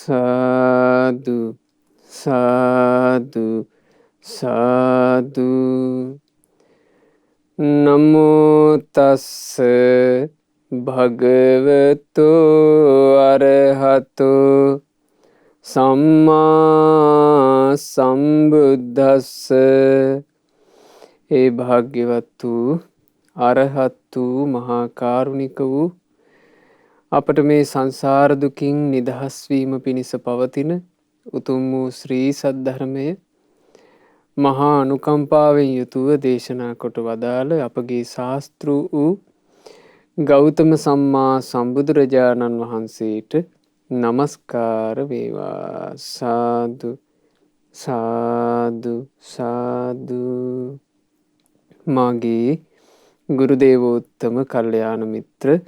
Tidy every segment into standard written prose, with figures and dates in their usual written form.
සාදු සාදු සාදු නමෝ තස්ස භගවතෝ අරහතෝ සම්මා සම්බුද්දස්ස. ඒ භාග්‍යවත් වූ අරහත් වූ මහා කාරුණික වූ අපට මේ සංසාර දුකින් නිදහස් වීම පිණිස පවතින උතුම් වූ ශ්‍රී සද්ධර්මය මහා අනුකම්පාවෙන් යුතුව දේශනා කොට වදාළ අපගේ ශාස්තෘ වූ ගෞතම සම්මා සම්බුදුරජාණන් වහන්සේට නමස්කාර වේවා. සාදු සාදු සාදු. මාගේ ගුරු දේවෝත්තම කල්යාණ මිත්‍ර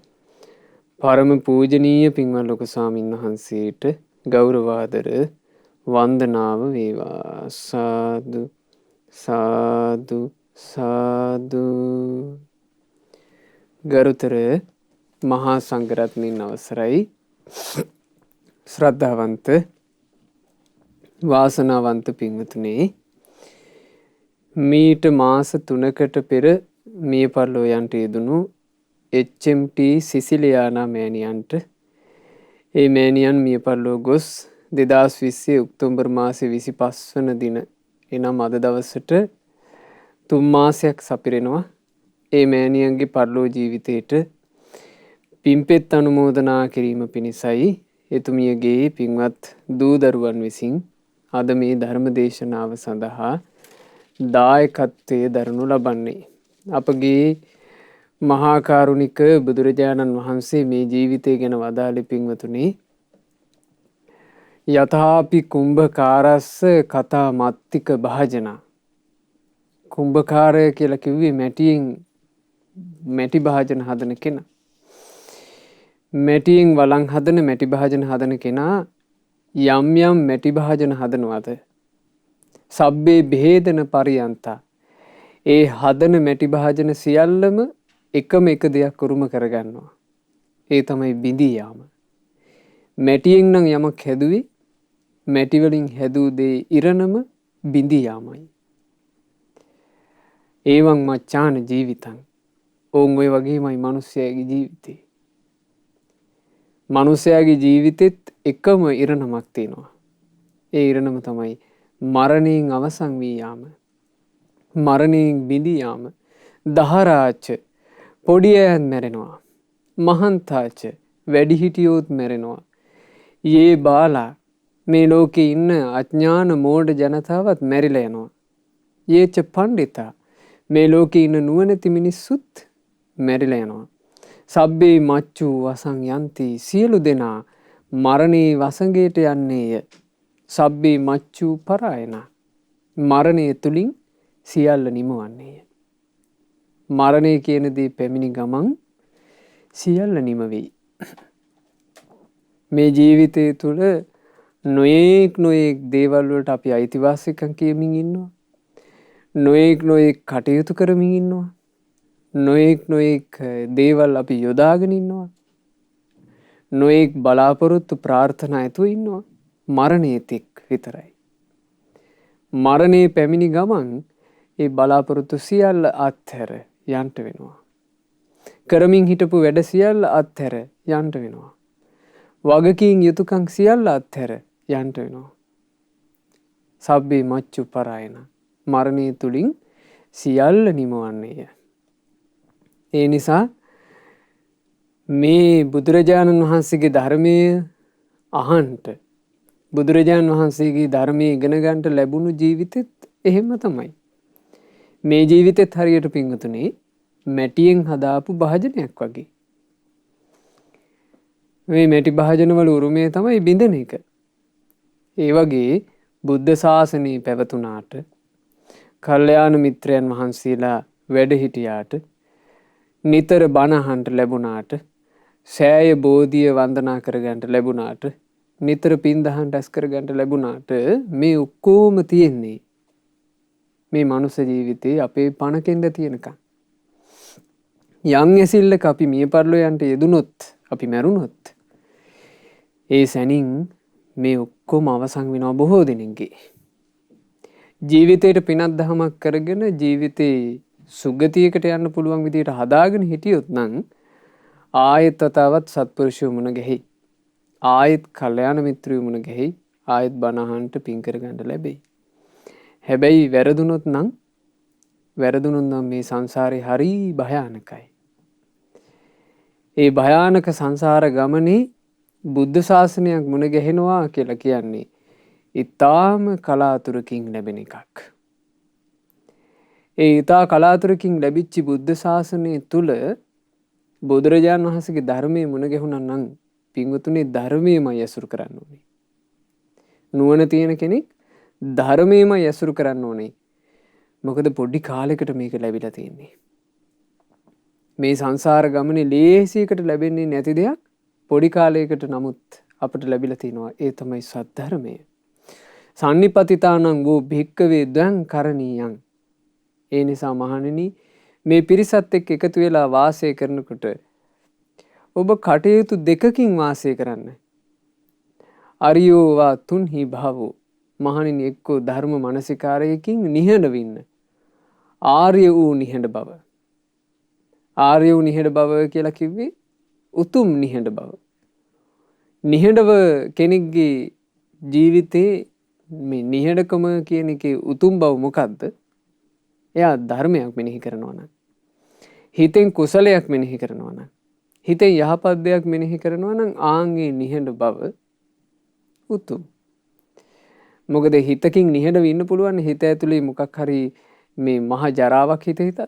පරම පූජනීය පින්වත් ලොකු ස්වාමීන් වහන්සේට ගෞරවාදර වන්දනාව වේවා. සාදු සාදු සාදු. ගරුතර මහා සංඝරත්නයන් අවසරයි, ශ්‍රද්ධාවන්ත වාසනාවන්ත පින්වතුනේ, මීට මාස 3කට පෙර මිය පරලෝ යන්ට යෙදුණු HMT සිසිලියානා මෑණියන්ට, ඒ මෑණියන් මිය පරලෝ ගොස් 2020 ඔක්තෝබර් මාසේ 25 වන දින එනම් අද දවසට 3 මාසයක් සපිරෙනවා. ඒ මෑණියන්ගේ පරලෝ ජීවිතයට පින්පෙත් අනුමෝදනා කිරීම පිණිසයි එතුමියගේ පින්වත් දූ දරුවන් විසින් අද මේ ධර්ම දේශනාව සඳහා දායකත්වයේ දරනු ලබන්නේ. අපගේ මහා කාරුණික බුදුරජාණන් වහන්සේ මේ ජීවිතය ගැන වදාළේ පින්වතුනි, යථාපි කුම්භකාරස්ස කතා මත්තික භාජනා. කුම්භකාරය කියලා කිව්වේ මැටි භාජන හදන කෙනා. මැටියෙන් වලං හදන මැටි භාජන හදන කෙනා යම් යම් මැටි භාජන හදනවාද සබ්බේ බෙහෙදන පරියන්තා. ඒ හදන මැටි භාජන සියල්ලම එකම එක දෙයක් උරුම කරගන්නවා. ඒ තමයි බිඳී යාම. මැටියෙන් නම් යමක් හැදුවේ මැටි වලින් හැදූ දේ ඉරණම බිඳී යාමයි. ඒවං මච්ඡාන ජීවිතං. ඕන් ඔය වගේමයි මිනිස්යාගේ ජීවිතේ. මිනිස්යාගේ ජීවිතෙත් එකම ඉරණමක් තියෙනවා. ඒ ඉරණම තමයි මරණයෙන් අවසන් වී යාම. මරණයෙන් බිඳී යාම. දහරාච පොඩි අයත් මැරෙනවා. මහන්තාච වැඩිහිටියෝත් මැරෙනවා. යේ බාලා මේ ලෝකේ ඉන්න අඥාන මෝඩ ජනතාවත් මැරිලා යනවා. යේච පණ්ඩිතා මේ ලෝකේ ඉන්න නුවණැති මිනිස්සුත් මැරිලා යනවා. සබ්බේ මච්චු වසං යන්ති සියලු දෙනා මරණේ වසඟයට යන්නේය. සබ්බේ මච්චු පරායන මරණය තුලින් සියල්ල නිමවන්නේය. මරණය කියන දේ පැමිණි ගමන් සියල්ල නිම වෙයි. මේ ජීවිතය තුළ නොයෙක් දේවල් වලට අපි අයිතිවාසිකම් කියමින් ඉන්නවා. නොයෙක් කටයුතු කරමින් ඉන්නවා. නොයෙක් දේවල් අපි යොදාගෙන ඉන්නවා. නොයෙක් බලාපොරොත්තු ප්‍රාර්ථනා ඇතුව ඉන්නවා. මරණය තෙක් විතරයි. මරණය පැමිණි ගමන් ඒ බලාපොරොත්තු සියල්ල අත්හැර යන්ට වෙනවා. කරමින් හිටපු වැඩ සියල්ල අත්හැර යන්ට වෙනවා. වගකීම් යුතුයකම් සියල්ල අත්හැර යන්ට වෙනවා. සබ්බේ මච්චු පරායන මරණය තුලින් සියල්ල නිමවන්නේය. ඒ නිසා මේ බුදුරජාණන් වහන්සේගේ ධර්මය අහන්ට, බුදුරජාණන් වහන්සේගේ ධර්මයේ ඉගෙන ගන්නට ලැබුණු ජීවිතෙත් එහෙම තමයි. මේ ජීවිතෙත් හරියට පින්වතුනි මැටියෙන් හදාපු භාජනයක් වගේ. මේ මැටි භාජන වල උරුමය තමයි බිඳෙන එක. ඒ වගේ බුද්ධ ශාසනය පැවතුනාට, කල්යාණ මිත්‍රයන් වහන්සේලා වැඩ හිටියාට, නිතර බණ අහන්න ලැබුණාට, සෑය බෝධිය වන්දනා කරගන්න ලැබුණාට, නිතර පින් දහම් රැස් කරගන්න ලැබුණාට මේ ඔක්කොම තියෙන්නේ මේ මනුස්ස ජීවිතේ අපේ පණකෙන්ද තියෙනකම්. යම් ඇසිල්ලක අපි මිය පරලෝ යන්ට යෙදුනොත්, අපි මැරුණොත් ඒ සැනින් මේ ඔක්කොම අවසන් වෙනවා බොහෝ දෙනෙක්ගේ. ජීවිතේට පිනක් දහමක් කරගෙන ජීවිතේ සුගතියකට යන්න පුළුවන් විදිහට හදාගෙන හිටියොත් නම් ආයෙත් තවත් සත්පුරුෂයෝ මුණ ගැහි. ආයෙත් කල්යාණ මිත්‍රයෝ මුණ ගැහි. ආයෙත් බණ අහන්න පින් කරගන්න ලැබෙයි. හැබැයි වැරදුනොත් නම් මේ සංසාරේ හරි භයානකයි. ඒ භයානක සංසාර ගමනේ බුද්ධ ශාසනයක් මුණ ගැහෙනවා කියලා කියන්නේ ඊටාම කලාතුරකින් ලැබෙන එකක්. ඒ ඊටා කලාතුරකින් ලැබිච්ච බුද්ධ ශාසනය තුල බුදුරජාණන් වහන්සේගේ ධර්මයේ මුණ ගැහුණා නම් පින්වතුනි ධර්මයේමයි ඇසුරු කරන්න ඕනේ. නුවණ තියෙන කෙනෙක් ධර්මයේමයි ඇසුරු කරන්න ඕනේ. මොකද පොඩි කාලයකට මේක ලැබිලා තියෙන්නේ. මේ සංසාර ගමනේ ලේසියකට ලැබෙන්නේ නැති දෙයක් පොඩි කාලයකට නමුත් අපට ලැබිලා තිනවා. ඒ තමයි සද්ධර්මය. සම්නිපතිතානං වූ භික්කවේ ද්වං කරණීයං. ඒ නිසා මහණෙනි මේ පිරිසත් එක්ක එකතු වෙලා වාසය කරනකොට ඔබ කටයුතු දෙකකින් වාසය කරන්න. අරියෝ වා තුන්හි භාවෝ. මහණෙනි එක්කෝ ධර්ම මානසිකාරයකින් නිහඬ වෙන්න. ආර්ය වූ නිහඬ බව. ආර්ය වූ නිහඬ බව කියලා කිව්වේ උතුම් නිහඬ බව. නිහඬව කෙනෙක්ගේ ජීවිතේ මේ නිහඬකම කියන එකේ උතුම් බව මොකද්ද? එයා ධර්මයක් මෙනෙහි කරනවා නම්, හිතෙන් කුසලයක් මෙනෙහි කරනවා නම්, හිතෙන් යහපත් දෙයක් මෙනෙහි කරනවා නම් ආන්ගේ නිහඬ බව උතුම්. මොකද හිතකින් නිහඬව ඉන්න පුළුවන් හිත ඇතුලේ මොකක් හරි මේ මහ ජරාවක් හිතෙහිතත්.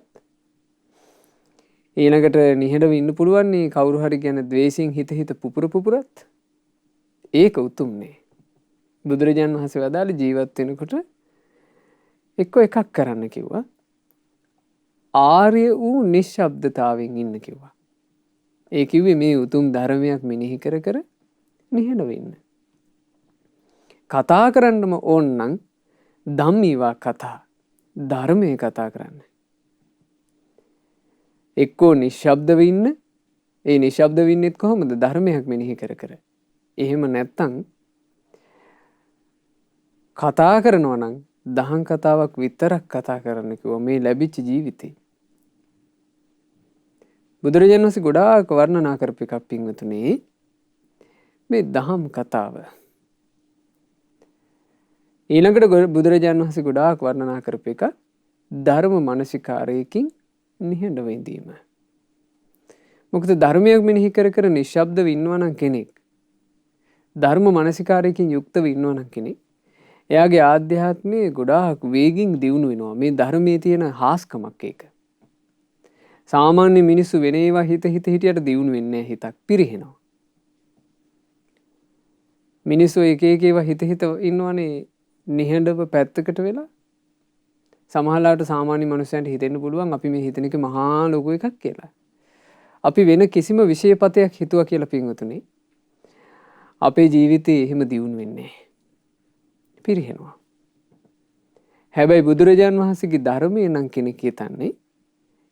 ඊළඟට නිහඬව ඉන්න පුළුවන් නේ කවුරු හරි ගැන ද්වේෂයෙන් හිත පුපුරත්. ඒක උතුම් නේ. බුදුරජාණන් වහන්සේ වදාළ ජීවත් වෙනකොට එක්ක එකක් කරන්න කිව්වා. ආර්ය වූ නිශ්ශබ්දතාවයෙන් ඉන්න කිව්වා. ඒ කිව්වේ මේ උතුම් ධර්මයක් මෙනෙහි කර කර නිහඬව ඉන්න. කතා කරන්නම ඕන නම් ධම්මීවා කතා. ධර්මයේ කතා කරන්න. එක්කෝ නිශ්ශබ්දව ඉන්න. ඒ නිශ්ශබ්දව ඉන්නෙත් කොහොමද? ධර්මයක් මෙනෙහි කර කර. එහෙම නැත්තම් කතා කරනවා නම් දහම් කතාවක් විතරක් කතා කරන්න කිව්වා මේ ලැබිච්ච ජීවිතේ. බුදුරජාණන් වහන්සේ ගොඩාක් වර්ණනා කරපු එකක් පින්වතුනි මේ දහම් කතාව. ඊළඟට බුදුරජාණන් වහන්සේ ගොඩාක් වර්ණනා කරපු එක ධර්ම මානසිකාරයකින් නිහඬව ඉඳීම. මොකද ධර්මයක් මෙනෙහි කර කර නිශ්ශබ්දව ඉන්නවා නම් කෙනෙක් ධර්ම මානසිකාරයකින් යුක්තව ඉන්නවා නම් කෙනෙක් එයාගේ ආධ්‍යාත්මයේ ගොඩාක් වේගින් දියුණු වෙනවා. මේ ධර්මයේ තියෙන හාස්කමක් ඒක. සාමාන්‍ය මිනිස්සු වෙන ඒවා හිත හිටියට දියුණු වෙන්නේ නැහැ. හිතක් පිරිහෙනවා. මිනිස්සු එක ඒවා හිත ඉන්නවනේ නිහඬව පැත්තකට වෙලා. සමහරවිට සාමාන්‍ය මනුස්සයන්ට හිතෙන්න පුළුවන් අපි මේ හිතන එක මහා ලොකු එකක් කියලා. අපි වෙන කිසිම විෂයපතයක් හිතුවා කියලා පින්වතුනි අපේ ජීවිතේ එහෙම දියුණු වෙන්නේ නැහැ. පිරිහෙනවා. හැබැයි බුදුරජාන් වහන්සේගේ ධර්මයේ නම් කෙනෙක් හිතන්නේ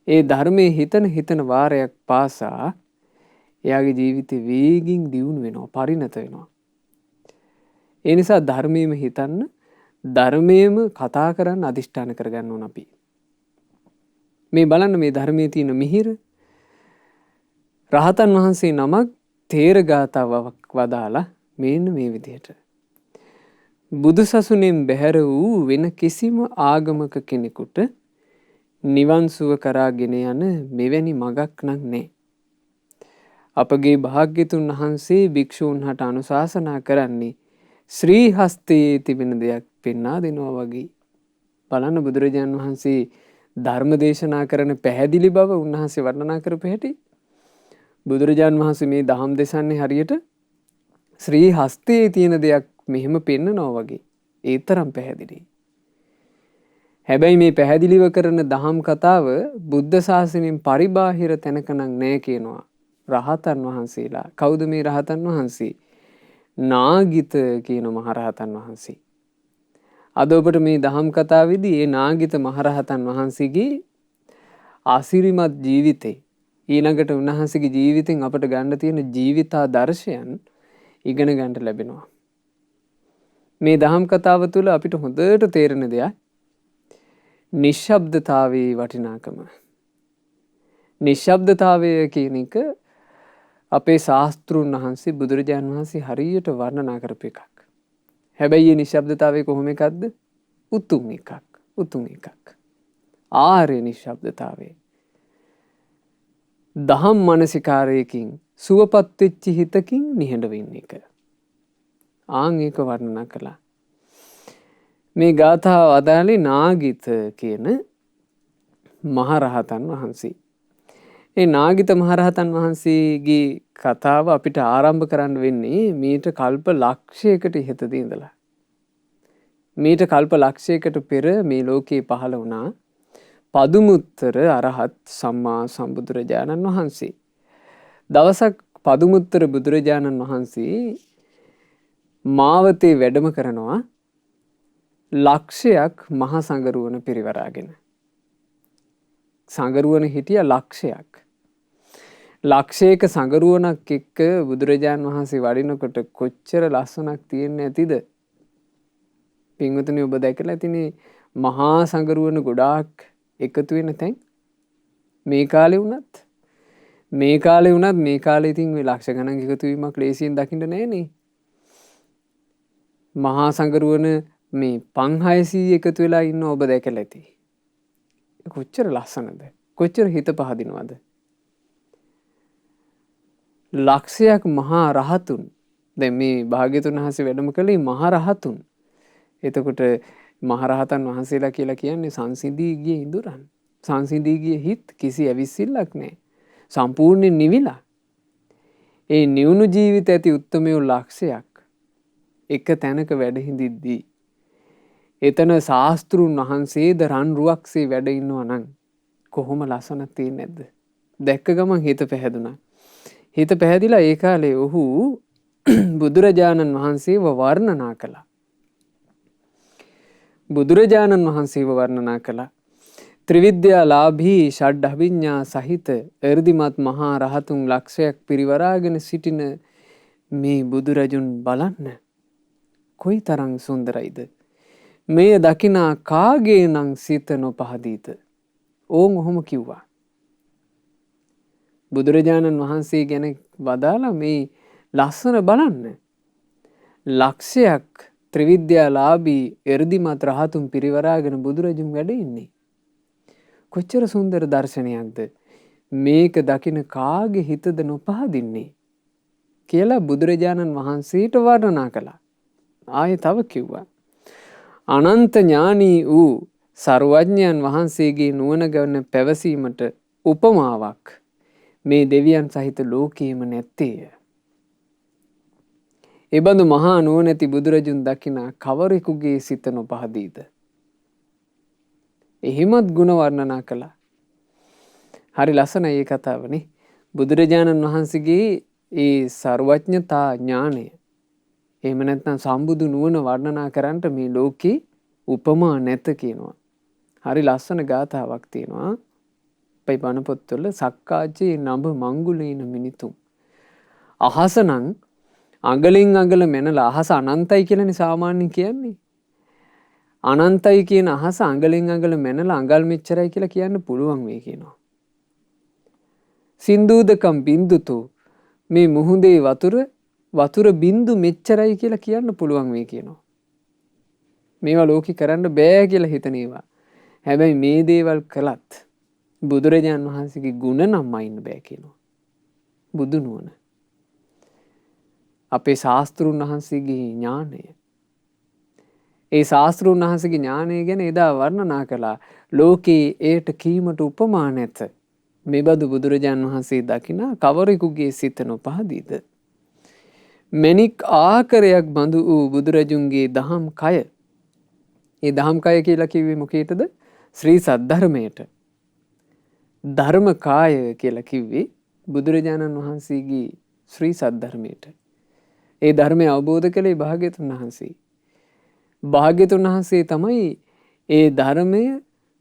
ඒ ධර්මයේ හිතන වාරයක් පාසා එයාගේ ජීවිතේ වේගින් දියුණු වෙනවා, පරිණත වෙනවා. ඒ නිසා ධර්මයේම හිතන්න, ධර්මයේම කතා කරන්න අදිෂ්ඨාන කරගන්න ඕන අපි. මේ බලන්න මේ ධර්මයේ තියෙන මිහිර. රහතන් වහන්සේ නමක් තේර ගාතාවක් වදාලා මෙන්න මේ විදිහට. බුදු සසුනෙන් බැහැර වූ වෙන කිසිම ආගමක කෙනෙකුට නිවන් සුව කරාගෙන යන මෙවැනි මගක් නම් නැහැ. අපගේ භාග්‍යතුන් වහන්සේ භික්ෂූන් හට අනුශාසනා කරන්නේ ශ්‍රී හස්තයේ තිබෙන දෙයක් පෙන්වා දෙනවා වගේ. බලන්න බුදුරජාණන් වහන්සේ ධර්ම දේශනා කරන පැහැදිලි බව උන්වහන්සේ වර්ණනා කරපු හැටි. බුදුරජාණන් වහන්සේ මේ දහම් දෙසන්නේ හරියට ශ්‍රී හස්තයේ තියෙන දෙයක් මෙහෙම පෙන්නනවා වගේ. ඒ තරම් පැහැදිලි. හැබැයි මේ පැහැදිලිව කරන දහම් කතාව බුද්ධ ශාසනයෙන් පරිබාහිර තැනක නම් නැහැ කියනවා රහතන් වහන්සේලා. කවුද මේ රහතන් වහන්සේ? නාගිත කියන මහරහතන් වහන්සේ. අද ඔබට මේ දහම් කතාවේදී මේ නාගිත මහරහතන් වහන්සේගේ ආශිර්වාද ජීවිතේ ඊළඟට උන්වහන්සේගේ ජීවිතෙන් අපට ගන්න තියෙන ජීවිතාදර්ශයන් ඉගෙන ගන්න ලැබෙනවා. මේ දහම් කතාව තුළ අපිට හොඳට තේරෙන දෙයක් නිශ්ශබ්දතාවයේ වටිනාකම. නිශ්ශබ්දතාවය කියන එක අපේ ශාස්තෘන් වහන්සේ බුදුරජාණන් වහන්සේ හරියට වර්ණනා කරපු එකක්. හැබැයි මේ නිශ්ශබ්දතාවය කොහොම එකක්ද? උතුම් එකක්. උතුම් එකක්. ආර්ය නිශ්ශබ්දතාවය. දහම් මනසිකාරයකින් සුවපත් වෙච්ච හිතකින් නිහඬ වෙන්න එක. ආන් ඒක වර්ණනා කළා. මේ ගාථාව අදාළේ නාගිත කියන මහරහතන් වහන්සේ. ඒ නාගිත මහරහතන් වහන්සේගේ කතාව අපිට ආරම්භ කරන්න වෙන්නේ මීට කල්ප ලක්ෂයකට ඉහතදී ඉඳලා. මීට කල්ප ලක්ෂයකට පෙර මේ ලෝකේ පහළ වුණා පදුමුත්තර අරහත් සම්මා සම්බුදුරජාණන් වහන්සේ. දවසක් පදුමුත්තර බුදුරජාණන් වහන්සේ මාවතේ වැඩම කරනවා ලක්ෂයක් මහා සංගරුවන පිරිවරාගෙන. සංගරුවන හිටිය ලක්ෂයක්. ලක්ෂයක සංගරුවනක් එක්ක බුදුරජාණන් වහන්සේ වඩිනකොට කොච්චර ලස්සනක් තියෙන්නේ ඇතිද? පින්වතුනි ඔබ දැකලා ඇතිනේ මහා සංගරුවන ගොඩාක් එකතු වෙන තැන්. මේ කාලේ වුණත් මේ කාලේ ඉතින් මේ ලක්ෂ ගණන් එකතු වීමක් ලේසියෙන් දකින්න නෑනේ. මහා සංගරුවන මේ 500 එකතු වෙලා ඉන්න ඔබ දැකලා ඇති. කොච්චර ලස්සනද? කොච්චර හිත පහදිනවද? ලක්ෂයක් මහා රහතුන්. දැන් මේ භාග්‍යතුන් වහන්සේ වැඩම කළේ මහා රහතුන්. එතකොට මහා රහතන් වහන්සේලා කියලා කියන්නේ සංසිඳී ගිය ඉඳුරන්. සංසිඳී ගිය හිත් කිසි ඇවිස්සිල්ලක් නැහැ. සම්පූර්ණයෙන් නිවිලා. ඒ නිවුණු ජීවිත ඇති උත්තමයෝ ලක්ෂයක් එක තැනක වැඩ හිඳිද්දී එතන ශාස්ත්‍රුන් වහන්සේද රන් රුවක්සේ වැඩ ඉන්නවා නම් කොහොම ලස්සනක් තියෙන්නේ නැද්ද? දැක්ක ගමන් හිත පැහැදුනා. හිත පැහැදිලා ඒ කාලේ ඔහු බුදුරජාණන් වහන්සේව වර්ණනා කළා. බුදුරජාණන් වහන්සේව වර්ණනා කළා. ත්‍රිවිද්‍යාලාභී ෂඩ් අභිඥා සහිත එර්දිමත් මහා රහතුන් ලක්ෂයක් පිරිවරාගෙන සිටින මේ බුදුරජුන් බලන්න කොයි තරම් සුන්දරයිද? මේ දකිනා කාගේ නම් සිත නොපහදීත? ඕන් ඔහොම කිව්වා. බුදුරජාණන් වහන්සේ ගැන වදාලා මේ ලස්සන බලන්න. ලක්ෂයක් ත්‍රිවිද්‍යාලාභී එර්දිමත් රහතුන් පිරිවරාගෙන බුදුරජුන් වැඩ ඉන්නේ. කොච්චර සුන්දර දර්ශනයක්ද? මේක දකින කාගේ හිතද නොපහදින්නේ කියලා බුදුරජාණන් වහන්සේට වර්ණනා කළා. ආයේ තව කිව්වා. අනන්ත ඥානී වූ සර්වඥයන් වහන්සේගේ නුවණ ගැන පැවසීමට උපමාවක් මේ දෙවියන් සහිත ලෝකයේම නැත්තේය. එබඳු මහා නුවණැති බුදුරජුන් දකින කවරෙකුගේ සිත නොපහදීද? එහිමත් ගුණ වර්ණනා කළා. හරි ලස්සනයි මේ කතාවනේ. බුදුරජාණන් වහන්සේගේ ඒ සර්වඥතා ඥානය එහෙම නැත්නම් සම්බුදු නුවණ වර්ණනා කරන්නට මේ ලෝකේ උපමා නැත කියනවා. හරි ලස්සන ගාථාවක් තියෙනවා. අපේ බණ පොත්වල සක්කාචේ නඹ මංගුලීන මිනිතුම්. අහසනම් අඟලින් අඟල මැනලා අහස අනන්තයි කියලානේ සාමාන්‍යයෙන් කියන්නේ. අනන්තයි කියන අහස අඟලින් අඟල මැනලා අඟල් මෙච්චරයි කියලා කියන්න පුළුවන් වෙයි කියනවා. සින්දුදකම් බින්දුතු මේ මුහුදේ වතුර බින්දු මෙච්චරයි කියලා කියන්න පුළුවන් වෙයි කියනවා. මේවා ලෝකේ කරන්න බෑ කියලා හිතන ඒවා. හැබැයි මේ දේවල් කළත් බුදුරජාණන් වහන්සේගේ ගුණ නම් අයින්න බෑ කියනවා. බුදු නුවණ. අපේ ශාස්ත්‍රුන් වහන්සේගේ ඥානය. ඒ ශාස්ත්‍රුන් වහන්සේගේ ඥානය ගැන එදා වර්ණනා කළා. ලෝකේ ඒට කීමට උපමා නැත. මෙබඳු බුදුරජාණන් වහන්සේ දකිනා කවරෙකුගේ සිත නොපහදීද? මණික් ආකාරයක් බඳු වූ බුදුරජුන්ගේ දහම් කය. ඒ දහම් කය කියලා කිව්වේ මොකේටද? ශ්‍රී සද්ධර්මයට. ධර්ම කාය කියලා කිව්වේ බුදුරජාණන් වහන්සේගේ ශ්‍රී සද්ධර්මයට. ඒ ධර්මය අවබෝධ කළේ භාග්‍යතුන් වහන්සේ. භාග්‍යතුන් වහන්සේ තමයි ඒ ධර්මය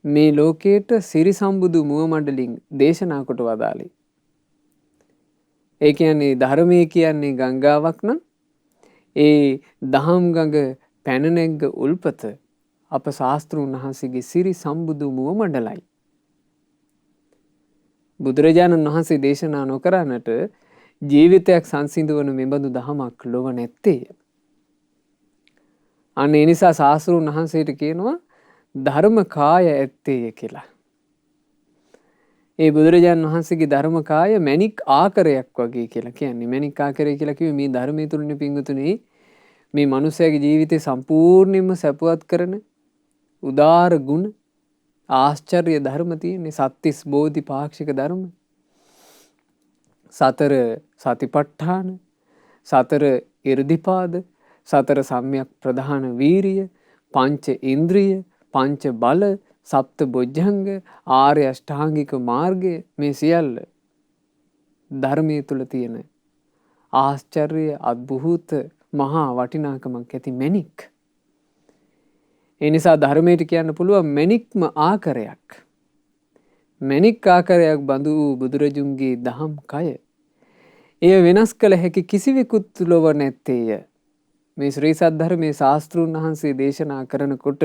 මේ ලෝකයට සිරි සම්බුදු මුව මණ්ඩලින් දේශනා කොට වදාළේ. ඒ කියන්නේ ධර්මයේ කියන්නේ ගංගාවක් නම් ඒ දහම් ගඟ පැනනැග්ග උල්පත අප ශාස්තෘන් වහන්සේගේ සිරි සම්බුදු මුව මඩලයි. බුදුරජාණන් වහන්සේ දේශනා නොකරන්නට ජීවිතයක් සංසිඳුවන මෙබඳු දහමක් ලොව නැත්තේය. අන්න ඒ නිසා ශාස්තෘන් වහන්සේට කියනවා ධර්ම කාය ඇත්තේය කියලා. ඒ බුදුරජාණන් වහන්සේගේ ධර්ම කාය මැණික් ආකාරයක් වගේ කියලා කියන්නේ. මැණික් ආකාරය කියලා කිව්වේ මේ ධර්මයේ තුලින් පිංගුතුනේ මේ මනුස්සයාගේ ජීවිතේ සම්පූර්ණයෙන්ම සැපවත් කරන උදාර ගුණ ආශ්චර්ය ධර්ම තියෙන්නේ. සත්‍තිස් බෝධි පාක්ෂික ධර්ම, සතර සතිපට්ඨාන, සතර ඉර්ධිපාද, සතර සම්‍යක් ප්‍රධාන වීරිය, පංච ඉන්ද්‍රිය, පංච බල, සප්ත බොජ්ජංග, ආර්ය අෂ්ටාංගික මාර්ගය, මේ සියල්ල ධර්මයේ තුල තියෙන ආශ්චර්ය අద్භූත මහා වටිනාකමක් ඇති මැණික්. ඒ නිසා ධර්මයට කියන්න පුළුවන් මැණික්ම ආකාරයක්. මැණික් ආකාරයක් බඳු බුදුරජුන්ගේ දහම් කය. එය වෙනස් කළ හැකි කිසිවෙකුත් ලොව නැත්තේය. මේ ශ්‍රී සද්ධර්මයේ ශාස්ත්‍රූන් වහන්සේ දේශනා කරනකොට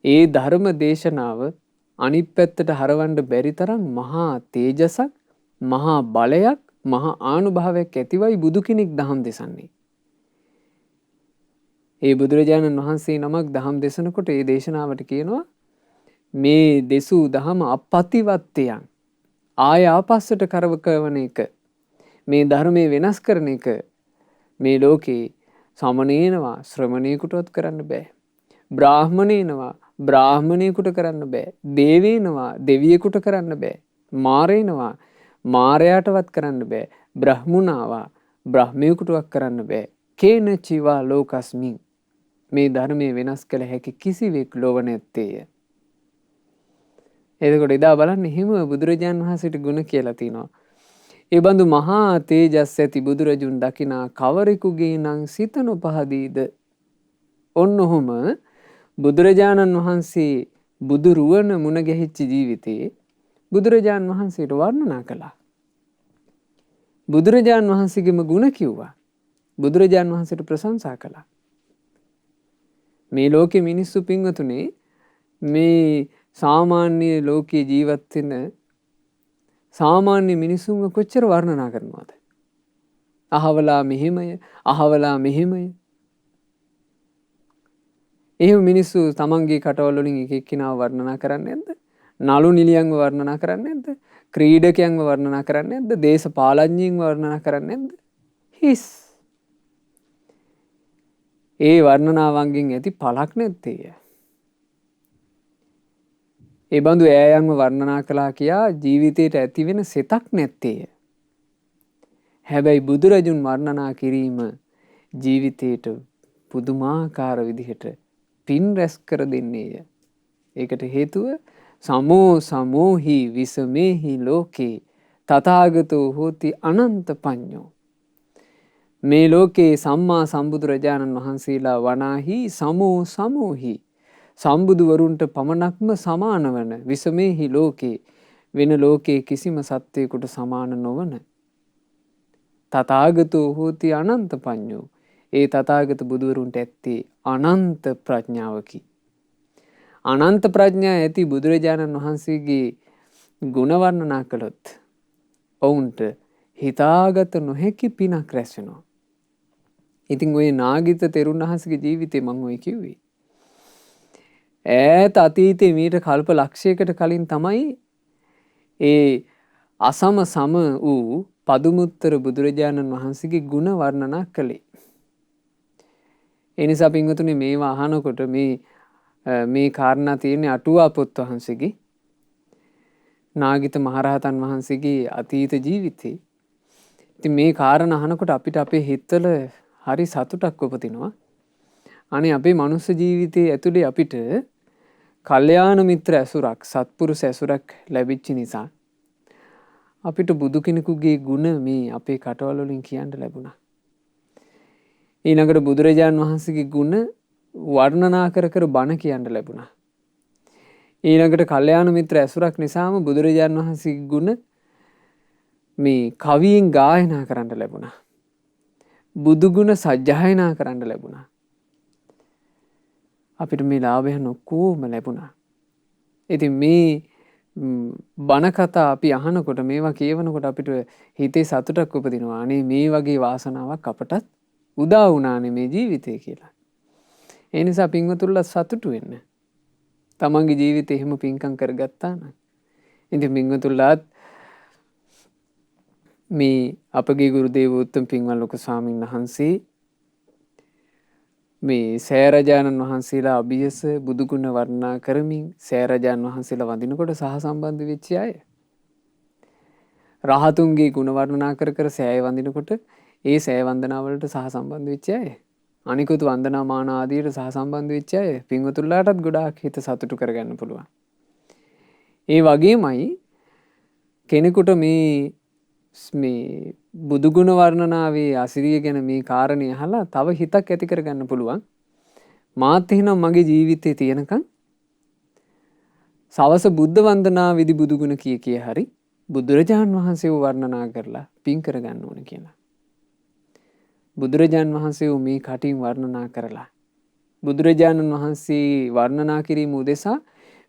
ඒ ධර්ම දේශනාව අනිත් පැත්තට හරවන්න බැරි තරම් මහා තේජසක්, මහා බලයක්, මහා ආනුභාවයක් ඇතිවයි බුදු කෙනෙක් දහම් දෙසන්නේ. ඒ බුදුරජාණන් වහන්සේ නමක් දහම් දෙසනකොට ඒ දේශනාවට කියනවා මේ දෙසූ දහම අපපතිවත්තයන්, ආය ආපස්සට කරවකවන එක, මේ ධර්මයේ වෙනස් කරන එක මේ ලෝකේ සමනේනවා ශ්‍රමණේකටවත් කරන්න බෑ. බ්‍රාහ්මණේනවා බ්‍රාහ්මණේකට කරන්න බෑ. දේවේනවා දෙවියෙකුට කරන්න බෑ. මාරේනවා මාරයාටවත් කරන්න බෑ. බ්‍රහ්මුණාවා බ්‍රහ්මයෙකුටවත් කරන්න බෑ. කේන චිවා ලෝකස්මින්, මේ ධර්මයේ වෙනස් කළ හැකි කිසිවෙක් ලොව නැත්තේය. එතකොට එදා බලන්න එහෙම බුදුරජාණන් වහන්සේට ගුණ කියලා තිනවා. ඒ බඳු මහා තේජස් ඇති බුදුරජුන් දකිනා කවරෙකුගේ නම් සිත නොපහදීද? ඔන්න ඔහොම බුදුරජාණන් වහන්සේ බුදු රුවන මුණ ගැහිච්ච ජීවිතේ බුදුරජාණන් වහන්සේට වර්ණනා කළා. බුදුරජාණන් වහන්සේගේම ගුණ කිව්වා. බුදුරජාණන් වහන්සේට ප්‍රශංසා කළා. මේ ලෝකේ මිනිස්සු පින්වතුනේ මේ සාමාන්‍ය ලෝකේ ජීවත් වෙන සාමාන්‍ය මිනිසුන්ව කොච්චර වර්ණනා කරනවද? අහවලා මෙහෙමය, අහවලා මෙහෙමය. එහෙම මිනිස්සු තමන්ගේ කටවල් වලින් එක එක්කිනාව වර්ණනා කරන්නේ නැද්ද? නළු නිලියන්ව වර්ණනා කරන්නේ නැද්ද? ක්‍රීඩකයන්ව වර්ණනා කරන්නේ නැද්ද? දේශපාලඥයින්ව වර්ණනා කරන්නේ නැද්ද? හිස්. ඒ වර්ණනාවන්ගෙන් ඇති පළක් නැත්තේය. ඒ බඳු ඈයන්ව වර්ණනා කළා කියා ජීවිතයට ඇති වෙන සෙතක් නැත්තේය. හැබැයි බුදුරජුන් වර්ණනා කිරීම ජීවිතයට පුදුමාකාර විදිහට පින් රැස් කර දෙන්නේය. ඒකට හේතුව සමෝ සමෝහි විසමේහි ලෝකේ තථාගතෝ හෝති අනන්ත පඤ්ඤෝ. මේ ලෝකේ සම්මා සම්බුදුරජාණන් වහන්සේලා වනාහි සමෝ සමෝහි, සම්බුදුවරුන්ට පමණක්ම සමාන වන, විසමේහි ලෝකේ, වෙන ලෝකේ කිසිම සත්වයකට සමාන නොවන තථාගතෝ හෝති අනන්ත පඤ්ඤෝ. ඒ තථාගත බුදුවරුන්ට ඇත්තේ අනන්ත ප්‍රඥාවකි. අනන්ත ප්‍රඥා ඇති බුදුරජාණන් වහන්සේගේ ගුණ වර්ණනා කළොත් ඔවුන්ට හිතාගත නොහැකි පිනක් රැස් වෙනවා. ඉතින් ඔය නාගිත තෙරුන් වහන්සේගේ ජීවිතේ මම ඔය කිව්වේ. ඈත අතීතේ මීට කල්ප ලක්ෂයකට කලින් තමයි ඒ අසම සම වූ පදුමුත්තර බුදුරජාණන් වහන්සේගේ ගුණ වර්ණනා කළේ. ඒ නිසා පින්වතුනි මේවා අහනකොට මේ කාරණා තියෙන්නේ අටුවා පොත් වහන්සේගේ, නාගිත මහරහතන් වහන්සේගේ අතීත ජීවිතේ. ඉතින් මේ කාරණා අහනකොට අපිට අපේ හිතවල හරි සතුටක් උපදිනවා. අනේ අපේ මනුස්ස ජීවිතයේ ඇතුලේ අපිට කල්යාණ මිත්‍ර ඇසුරක්, සත්පුරුෂ ඇසුරක් ලැබිච්ච නිසා අපිට බුදු කෙනෙකුගේ ගුණ මේ අපේ කටවල වලින් කියන්න ලැබුණා. ඊළඟට බුදුරජාන් වහන්සේගේ ගුණ වර්ණනා කර කර බණ කියන්න ලැබුණා. ඊළඟට කල්යාණ මිත්‍ර ඇසුරක් නිසාම බුදුරජාන් වහන්සේගේ ගුණ මේ කවියෙන් ගායනා කරන්න ලැබුණා. බුදු ගුණ සජ්ජායනා කරන්න ලැබුණා. අපිට මේ ලාභයන් ඔක්කොම ලැබුණා. ඉතින් මේ බණ කතා අපි අහනකොට මේවා කියවනකොට අපිට හිතේ සතුටක් උපදිනවා. අනේ මේ වගේ වාසනාවක් අපටත් උදා වුණානේ මේ ජීවිතේ කියලා. ඒ නිසා පින්වතුන්ලා සතුටු වෙන්න. තමන්ගේ ජීවිතේ එහෙම පින්කම් කරගත්තා නම්. ඉතින් පින්වතුන්ලාත් මේ අපගේ ගුරු දේවෝත්තම පින්වත් ලොකු ස්වාමීන් වහන්සේ මේ සෑරජානන් වහන්සේලා අභියස බුදුගුණ වර්ණනා කරමින් සෑරජානන් වහන්සේලා වඳිනකොට සහසම්බන්ධ වෙච්ච අය. රහතුන්ගේ ගුණ වර්ණනා කර කර සෑය වඳිනකොට ඒ සෑය වන්දනාවලට සහසම්බන්ධ වෙච්ච අය. අනිකුත් වන්දනා මාන ආදීට සහසම්බන්ධ වෙච්ච අය පින්වතුන්ලාටත් ගොඩාක් හිත සතුටු කරගන්න පුළුවන්. ඒ වගේමයි කෙනෙකුට මේ බුදුගුණ වර්ණනාවේ අසිරිය ගැන මේ කාරණය අහලා තව හිතක් ඇති කරගන්න පුළුවන්. මාත් එහෙනම් මගේ ජීවිතේ තියෙනකන් සවස බුද්ධ වන්දනා විදි බුදුගුණ කිය හරි බුදුරජාණන් වහන්සේව වර්ණනා කරලා පින් කරගන්න ඕන කියලා. බුදුරජාණන් වහන්සේව මේ කටින් වර්ණනා කරලා බුදුරජාණන් වහන්සේ වර්ණනා කිරීම උදෙසා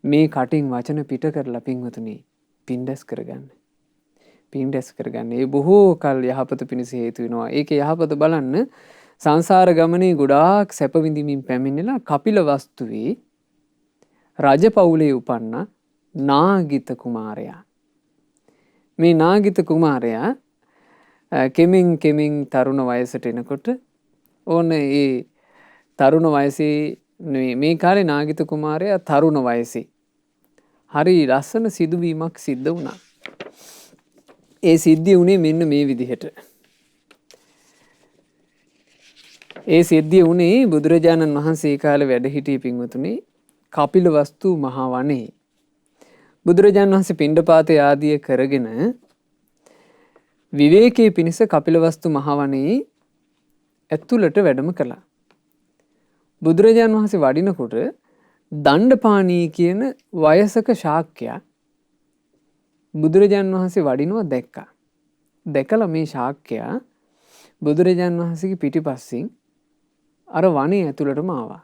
මේ කටින් වචන පිට කරලා පින්වතුනි පින්ඩස් කරගන්න. පින්ඩස් කරගන්න. ඒ බොහෝ කල් යහපත පිණිස හේතු වෙනවා. ඒකේ යහපත බලන්න සංසාර ගමනේ ගොඩාක් සැප විඳින්මින් පැමිණෙලා කපිලවස්තුවේ රජපෞලේ උපන්න නාගිත කුමාරයා. මේ නාගිත කුමාරයා කෙමින් තරුණ වයසට එනකොට ඕන ඒ තරුණ වයසේ මේ කාලේ නාගිත කුමාරයා තරුණ වයසේ හරි ලස්සන සිදුවීමක් සිද්ධ වුණා. ඒ සිද්ධිය වුණේ මෙන්න මේ විදිහට. ඒ සිද්ධිය වුණේ බුදුරජාණන් වහන්සේ කාලේ වැඩ සිටි පින්වතුනි කපිලවස්තු මහා වනයේ. බුදුරජාණන් වහන්සේ පිණ්ඩපාතේ ආදිය කරගෙන විවේකයේ පිණිස කපිලවස්තු මහා වනයේ ඇතුළට වැඩම කළා. බුදුරජාණන් වහන්සේ වඩිනකොට දණ්ඩපාණී කියන වයසක ශාක්‍යයා බුදුරජාණන් වහන්සේ වඩිනවා දැක්කා. දැකලා මේ ශාක්‍යයා බුදුරජාණන් වහන්සේගේ පිටිපස්සෙන් අර වනයේ ඇතුළටම ආවා.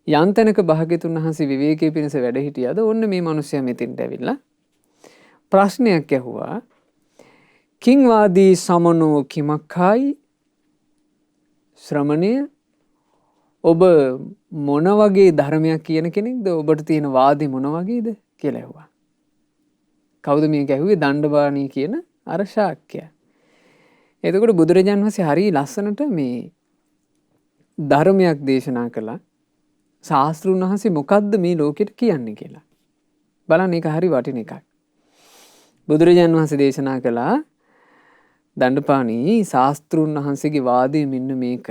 යන්තනක භාග්‍යතුන් වහන්සේ විවේකයේ පිණිස වැඩ හිටියද ඔන්න මේ මිනිස්සයා මෙතෙන්ට ඇවිල්ලා ප්‍රශ්නයක් ඇහුවා. කිං වාදී සමනෝ කිමක්ඛයි ශ්‍රමණය ඔබ මොන වගේ ධර්මයක් කියන කෙනෙක්ද? ඔබට තියෙන වාදේ මොන වගේද කියලා ඇහුවා. කවුද මේක ඇහුවේ? දණ්ඩපාණී කියන අර ශාක්‍යයා. එතකොට බුදුරජාණන් වහන්සේ හරි ලස්සනට මේ ධර්මයක් දේශනා කළා. ශාස්ත්‍රුන් වහන්සේ මොකද්ද මේ ලෝකෙට කියන්නේ කියලා. බලන්න ඒක හරි වටින එකක්. බුදුරජාණන් වහන්සේ දේශනා කළා දණ්ඩපාණී ශාස්ත්‍රුන් වහන්සේගේ වාදය මෙන්න මේක.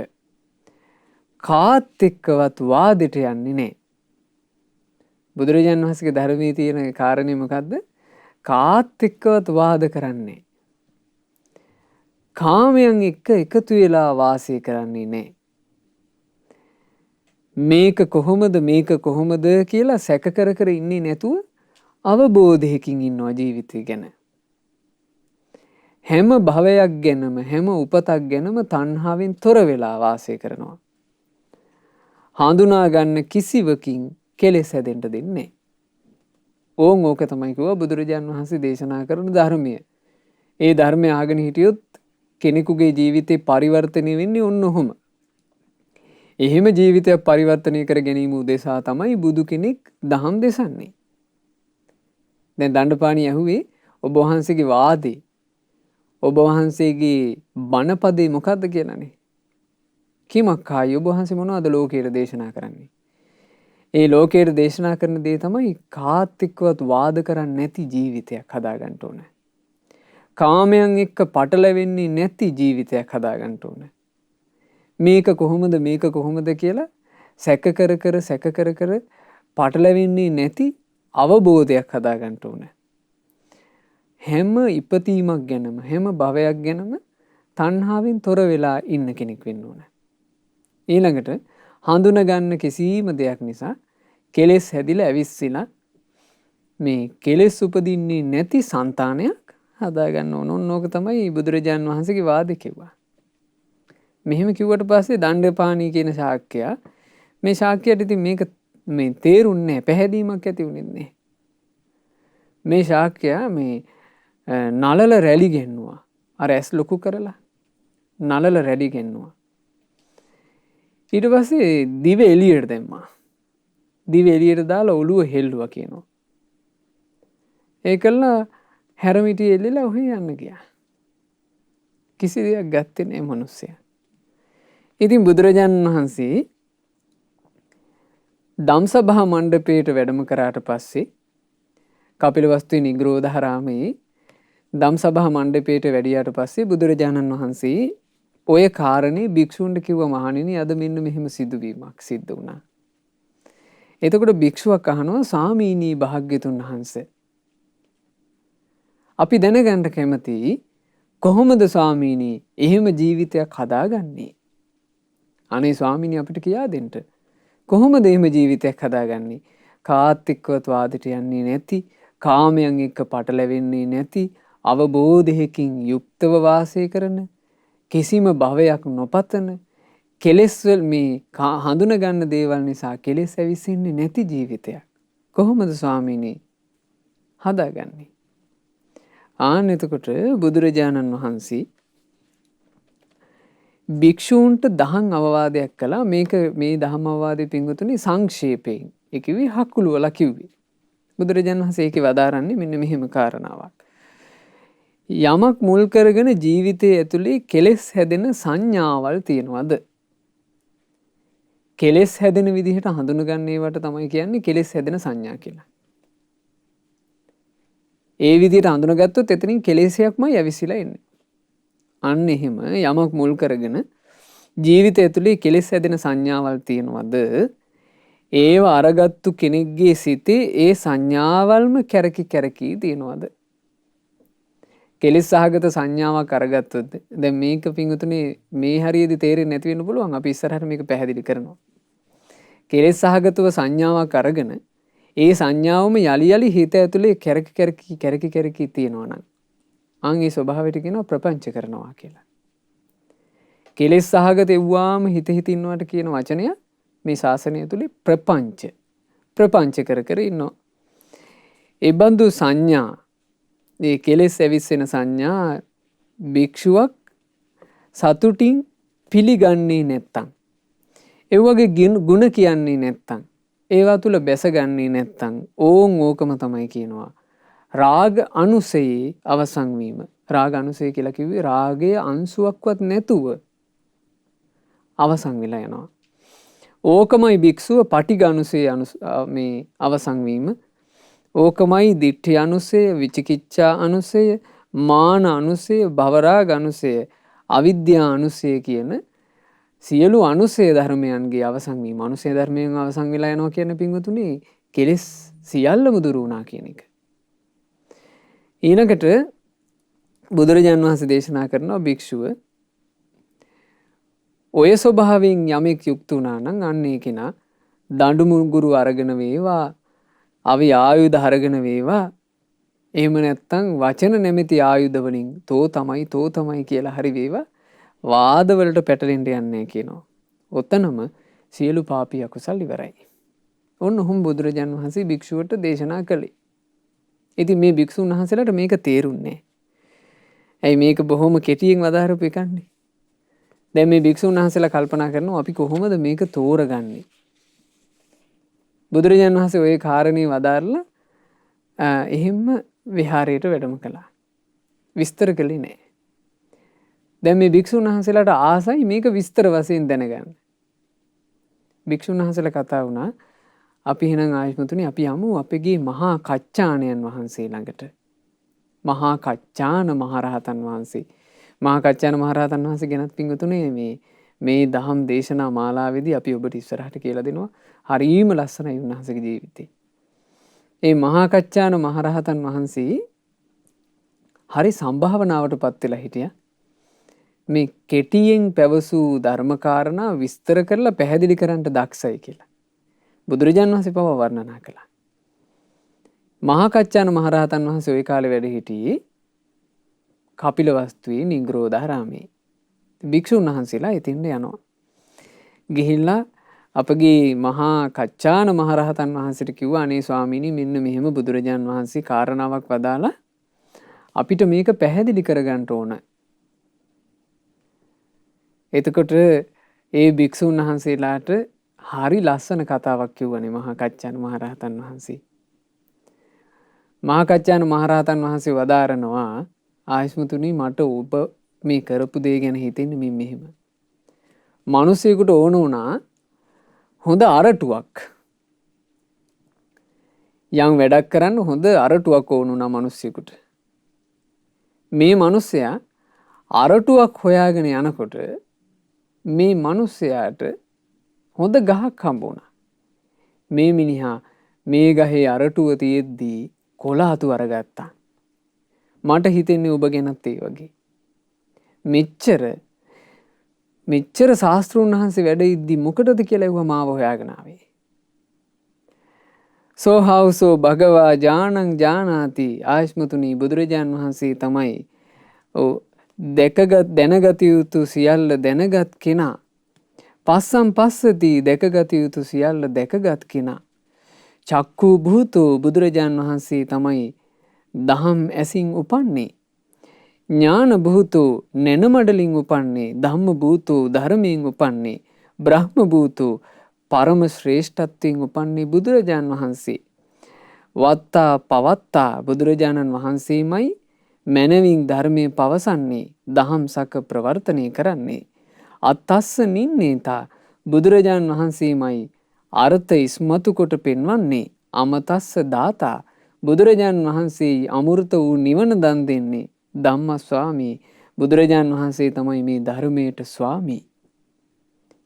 කාත් එක්කවත් වාදෙට යන්නේ නැහැ. බුදුරජාණන් වහන්සේගේ ධර්මයේ තියෙන කාරණේ මොකද්ද? කාත් එක්කවත් වාද කරන්නේ. කාමයන් එක්ක එකතු වෙලා වාසය කරන්නේ නැහැ. මේක කොහොමද කියලා සැක කර ඉන්නේ නැතුව අවබෝධයකින් ඉන්නවා ජීවිතය ගැන. හැම භවයක් ගැනම හැම උපතක් ගැනම තණ්හාවෙන් තොර වෙලා වාසය කරනවා. හඳුනා ගන්න කිසිවකින් කෙලෙස් හැදෙන්න දෙන්නේ නැහැ. ඕක තමයි කිව්වා බුදුරජාණන් වහන්සේ දේශනා කරන ධර්මය. ඒ ධර්මය අහගෙන හිටියොත් කෙනෙකුගේ ජීවිතේ පරිවර්තනය වෙන්නේ ඔන්න ඔහොම. එහෙම ජීවිතයක් පරිවර්තනය කර ගැනීම උදෙසා තමයි බුදු කෙනෙක් දහම් දෙසන්නේ. දැන් දණ්ඩපාණී ඇහුවේ ඔබ වහන්සේගේ වාදේ ඔබ වහන්සේගේ බණපදේ මොකද්ද කියලානේ. කිමක්ඛයි ඔබ වහන්සේ මොනවද ලෝකයට දේශනා කරන්නේ? ඒ ලෝකයට දේශනා කරන දේ තමයි කාත් එක්කවත් වාද කරන්නේ නැති ජීවිතයක් හදාගන්න ඕන. කාමයන් එක්ක පටලැවෙන්නේ නැති ජීවිතයක් හදාගන්න ඕන. මේක කොහොමද කියලා සැක කර පටලැවෙන්නේ නැති අවබෝධයක් හදාගන්න ඕන. හැම ඉපතීමක් ගැනම හැම භවයක් ගැනම තණ්හාවෙන් තොර වෙලා ඉන්න කෙනෙක් වෙන්න ඕන. ඊළඟට හඳුනගන්න කිසිම දෙයක් නිසා කෙලෙස් හැදිලා ඇවිස්සලා මේ කෙලෙස් උපදින්නේ නැති సంతානයක් හදාගන්න ඕන. ඕක තමයි බුදුරජාන් වහන්සේගේ වාදේ කිව්වා. මෙහෙම කිව්වට පස්සේ දණ්ඩපාණී කියන ශාක්‍යයා මේ ශාක්‍යයට ඉතින් මේක මේ තේරුන්නේ පැහැදීමක් ඇති වුණේ නැහැ. මේ ශාක්‍යයා මේ නලල රැලි ගෙන්නුවා. අර ඇස් ලොකු කරලා නලල රැලි ගෙන්නුවා. ඊට පස්සේ දිව එළියට දැම්මා. දිව එළියට දාලා ඔළුව හෙල්ලුවා කියනවා. ඒකල්ලා හැරමිටිය එල්ලලා ඔහේ යන්න ගියා. කිසි දෙයක් ගත්තේ නැහැ මිනිස්සයා. ඉතින් බුදුරජාණන් වහන්සේ ධම්සභා මණ්ඩපයට වැඩම කරාට පස්සේ කපිලවස්තුවේ නිග්‍රෝධාරාමයේ ධම්සභා මණ්ඩපයට වැඩියාට පස්සේ බුදුරජාණන් වහන්සේ ඔය කාරණේ භික්ෂුන්ට කිව්ව මහණෙනි අද මෙන්න මෙහෙම සිදුවීමක් සිද්ධ වුණා. එතකොට භික්ෂුවක් අහනවා සාමීනී භාග්‍යතුන් වහන්සේ අපි දැනගන්න කැමතියි කොහොමද ස්වාමීනි එහෙම ජීවිතයක් හදාගන්නේ? අනේ ස්වාමීනි අපිට කියා දෙන්න. කොහොමද එහෙම ජීවිතයක් හදාගන්නේ? කාත් එක්කවත් වාදයට යන්නේ නැති, කාමයන් එක්ක පටලැවෙන්නේ නැති, අවබෝධයකින් යුක්තව වාසය කරන, කිසිම භවයක් නොපතන, කෙලෙස් වල මේ හඳුන ගන්න දේවල් නිසා කෙලෙස් ඇවිස්සෙන්නේ නැති ජීවිතයක්. කොහොමද ස්වාමීනි හදාගන්නේ? ආන්න එතකොට බුදුරජාණන් වහන්සේ භික්ෂූන්ට දහම් අවවාදයක් කළා. මේක මේ දහම් අවවාදයේ පින්වතුනි සංක්ෂේපයෙන් ඒ කිව්වේ හකුලුවලා කිව්වේ. බුදුරජාණන් වහන්සේ ඒකේ වදාරන්නේ මෙන්න මෙහෙම කාරණාවක්. යමක් මුල් කරගෙන ජීවිතයේ ඇතුලේ කෙලෙස් හැදෙන සංඥාවල් තියනවාද? කෙලෙස් හැදෙන විදිහට හඳුනගන්න ඒවට තමයි කියන්නේ කෙලෙස් හැදෙන සංඥා කියලා. ඒ විදිහට හඳුනගත්තොත් එතනින් කෙලෙසයක්මයි ඇවිසිලා එන්නේ. අන්න එහෙම යමක් මුල් කරගෙන ජීවිතය ඇතුලේ කෙලෙස් හැදෙන සංඥාවල් තියනවාද? ඒව අරගත්තු කෙනෙක්ගේ සිතේ ඒ සංඥාවල්ම කැරකි තියනවාද? කෙලෙස් සහගත සංඥාවක් අරගත්තොත් දැන් මේක පිංගුතුනේ මේ හරියදී තේරෙන්නේ නැති වෙන්න පුළුවන්. අපි ඉස්සරහට මේක පැහැදිලි කරනවා. කෙලෙස් සහගතව සංඥාවක් අරගෙන ඒ සංඥාවම යලි හිත ඇතුලේ කැරකි තියනවා නම් අන් ඒ ස්වභාවයට කියනවා ප්‍රපංච කරනවා කියලා. කෙලෙස් සහගත එව්වාම හිත ඉන්නවට කියන වචනය මේ ශාසනය තුලේ ප්‍රපංච කර ඉන්නවා. ඒ බඳු සංඥා මේ කෙලෙස් ඇවිස්සෙන සංඥා භික්ෂුවක් සතුටින් පිළිගන්නේ නැත්තම් ඒ වගේ ගුණ කියන්නේ නැත්තම් ඒවා තුල බැසගන්නේ නැත්තම් ඕකම තමයි කියනවා රාග අනුසයේ අවසන් වීම. රාග අනුසය කියලා කිව්වේ රාගයේ අංශුවක්වත් නැතුව අවසන් වෙලා යනවා. ඕකමයි භික්ෂුව පටිඝ අනුසය මේ අවසන් වීම. ඕකමයි දිට්ඨි අනුසය, විචිකිච්ඡා අනුසය, මාන අනුසය, භවරාග අනුසය, අවිද්‍යා අනුසය කියන සියලු අනුසය ධර්මයන්ගේ අවසන් වීම. අනුසය ධර්මයන් අවසන් වෙලා යනවා කියන පින්වතුනි කෙලෙස් සියල්ලම දුරු වුණා කියන එක. ඊළඟට බුදුරජාණන් වහන්සේ දේශනා කරනවා භික්ෂුව ඔය ස්වභාවයෙන් යමෙක් යුක්ත වුණා නම් අන්න ඒ කෙනා දඬු මුගුරු අරගෙන වේවා, අවි ආයුධ අරගෙන වේවා, එහෙම නැත්නම් වචන නැමැති ආයුධ වලින් තෝ තමයි කියලා හරි වේවා වාදවලට පැටලෙන්න යන්නේ කියනවා. ඔතනම සියලු පාපී අකුසල් ඉවරයි. ඔන්න ඔහොම බුදුරජාණන් වහන්සේ භික්ෂුවට දේශනා කළේ. ඉතින් මේ භික්ෂුන් වහන්සේලාට මේක තේරුන්නේ නැහැ. ඇයි මේක බොහොම කෙටියෙන් වදාරපු එකන්නේ. දැන් මේ භික්ෂුන් වහන්සේලා කල්පනා කරනවා අපි කොහොමද මේක තෝරගන්නේ? බුදුරජාණන් වහන්සේ ওই කාරණේ වදාරලා එහෙම්ම විහාරයට වැඩම කළා. විස්තර කළේ නැහැ. දැන් මේ භික්ෂුන් වහන්සේලාට ආසයි මේක විස්තර වශයෙන් දැනගන්න. භික්ෂුන් වහන්සේලා කතා වුණා අපි එහෙනම් ආයුෂ්මතුනි අපි යමු අපගේ මහා කච්චාණයන් වහන්සේ ළඟට. මහා කච්චාන මහරහතන් වහන්සේ. මහා කච්චාන මහරහතන් වහන්සේ ගැනත් පින්වතුනේ මේ දහම් දේශනා මාලාවේදී අපි ඔබට ඉස්සරහට කියලා දෙනවා. හරීම ලස්සනයි උන්වහන්සේගේ ජීවිතේ. මේ මහා කච්චාන මහරහතන් වහන්සේ හරි සම්භාවනාවටපත් වෙලා හිටියා. මේ කෙටියෙන් පැවසූ ධර්මකාරණා විස්තර කරලා පැහැදිලි කරන්න දක්ෂයි කියලා. බුදුරජාණන් වහන්සේ පව වර්ණනා කළා. මහා කච්චාන මහරහතන් වහන්සේ ওই කාලේ වැඩ සිටියේ කපිලවස්තුවේ නිග්‍රෝධාරාමේ. භික්ෂුන් වහන්සේලා එතින්ද යනවා. ගිහිල්ලා අපගේ මහා කච්චාන මහරහතන් වහන්සේට කිව්වා අනේ ස්වාමීනි මෙන්න මෙහෙම බුදුරජාන් වහන්සේ කාරණාවක් වදාලා අපිට මේක පැහැදිලි කරගන්න ඕන. එතකොට ඒ භික්ෂුන් වහන්සේලාට හරි ලස්සන කතාවක් කිව්වනේ මහා කච්චාන මහරහතන් වහන්සේ. මහා කච්චාන මහරහතන් වහන්සේ වදාරනවා ආයස්මතුනි මට ඔබ මේ කරපු දේ ගැන හිතෙන්නේ මෙහෙම. මිනිසෙකුට ඕන වුණා හොඳ අරටුවක්. යම් වැඩක් කරන්න හොඳ අරටුවක් ඕන වුණා මිනිසෙකුට. මේ මිනිසයා අරටුවක් හොයාගෙන යනකොට මේ මිනිසයාට හොඳ ගහක් හම්බ වුණා. මේ මිනිහා මේ ගහේ අරටුව තියෙද්දී කොළ අතු අරගත්තා. මට හිතෙන්නේ ඔබ ගැනත් ඒ වගේ. මෙච්චර ශාස්ත්‍රූන් වහන්සේ වැඩ ඉද්දි මොකටද කියලා ඇහුවා මාව හොයාගෙන ආවේ. සෝහවසෝ භගවා ඥානං ඥානාති ආයස්මතුනි බුදුරජාන් වහන්සේ තමයි දැනගත යුතු සියල්ල දැනගත් කෙනා. පස්සම් පස්සති දැකගත යුතු සියල්ල දැකගත් කෙනා. චක්කු භූතෝ බුදුරජාන් වහන්සේ තමයි දහම් ඇසින් උපන්නේ. ඥාන භූතෝ නෙනමඩලින් උපන්නේ. ධම්ම භූතෝ ධර්මයෙන් උපන්නේ. බ්‍රහ්ම භූතෝ පරම ශ්‍රේෂ්ඨත්වයෙන් උපන්නේ බුදුරජාන් වහන්සේ. වත්තා පවත්තා බුදුරජාණන් වහන්සේමයි මැනවින් ධර්මයේ පවසන්නේ. දහම් සක ප්‍රවර්තනය කරන්නේ. අත්තස්ස නින්නේතා බුදුරජාන් වහන්සේමයි අර්ථ ඉස්මතු කොට පෙන්වන්නේ. අමතස්ස දාතා බුදුරජාන් වහන්සේ අමෘත වූ නිවන දන් දෙන්නේ. ධම්ම ස්වාමී බුදුරජාන් වහන්සේ තමයි මේ ධර්මයට ස්වාමී.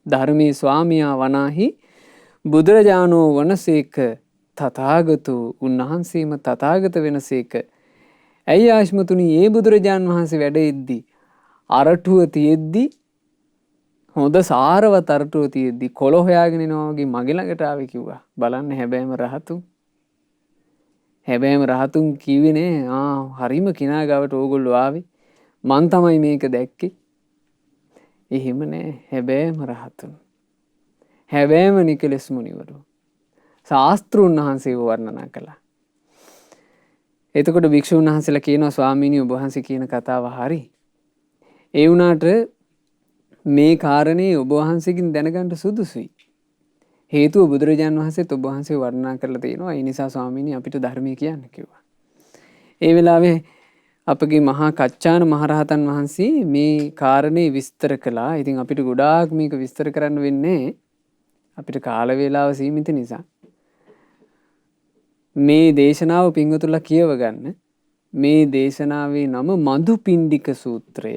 ධර්මයේ ස්වාමියා වනාහි බුදුරජාණෝ වනසේක තථාගතෝ උන්වහන්සේම තථාගත වෙනසේක. ඇයි ආශ්මතුනි ඒ බුදුරජාන් වහන්සේ වැඩ ඉද්දි අරටුව තියෙද්දි හොඳ සාරවත් අරටුව තියෙද්දි කොළ හොයාගෙන එනවා වගේ මගේ ළඟට ආවේ කිව්වා. බලන්න හැබෑම රහතුන්. හැබෑම රහතුන් කිව්වේ නෑ හරිම කිනා ගාවට ඕගොල්ලෝ ආවේ. මං තමයි මේක දැක්කේ. එහෙම නෑ හැබෑම රහතුන්. හැබෑම නිකලස් මුනිවරු. ශාස්ත්‍රූන් වහන්සේව වර්ණනා කළා. එතකොට භික්ෂුන් වහන්සේලා කියනවා ස්වාමීනි ඔබ වහන්සේ කියන කතාව හරි. ඒ වුණාට මේ කාරණේ ඔබ වහන්සේකින් දැනගන්න සුදුසුයි. හේතුව බුදුරජාන් වහන්සේත් ඔබ වහන්සේ වර්ණනා කරලා තියෙනවා. ඒ නිසා ස්වාමීනි අපිට ධර්මය කියන්න කිව්වා. ඒ වෙලාවේ අපගේ මහා කච්චාන මහරහතන් වහන්සේ මේ කාරණේ විස්තර කළා. ඉතින් අපිට ගොඩාක් මේක විස්තර කරන්න වෙන්නේ අපිට කාල වේලාව සීමිත නිසා. මේ දේශනාව පින්වතුන්ලා කියව ගන්න. මේ දේශනාවේ නම මදුපිණ්ඩික සූත්‍රය.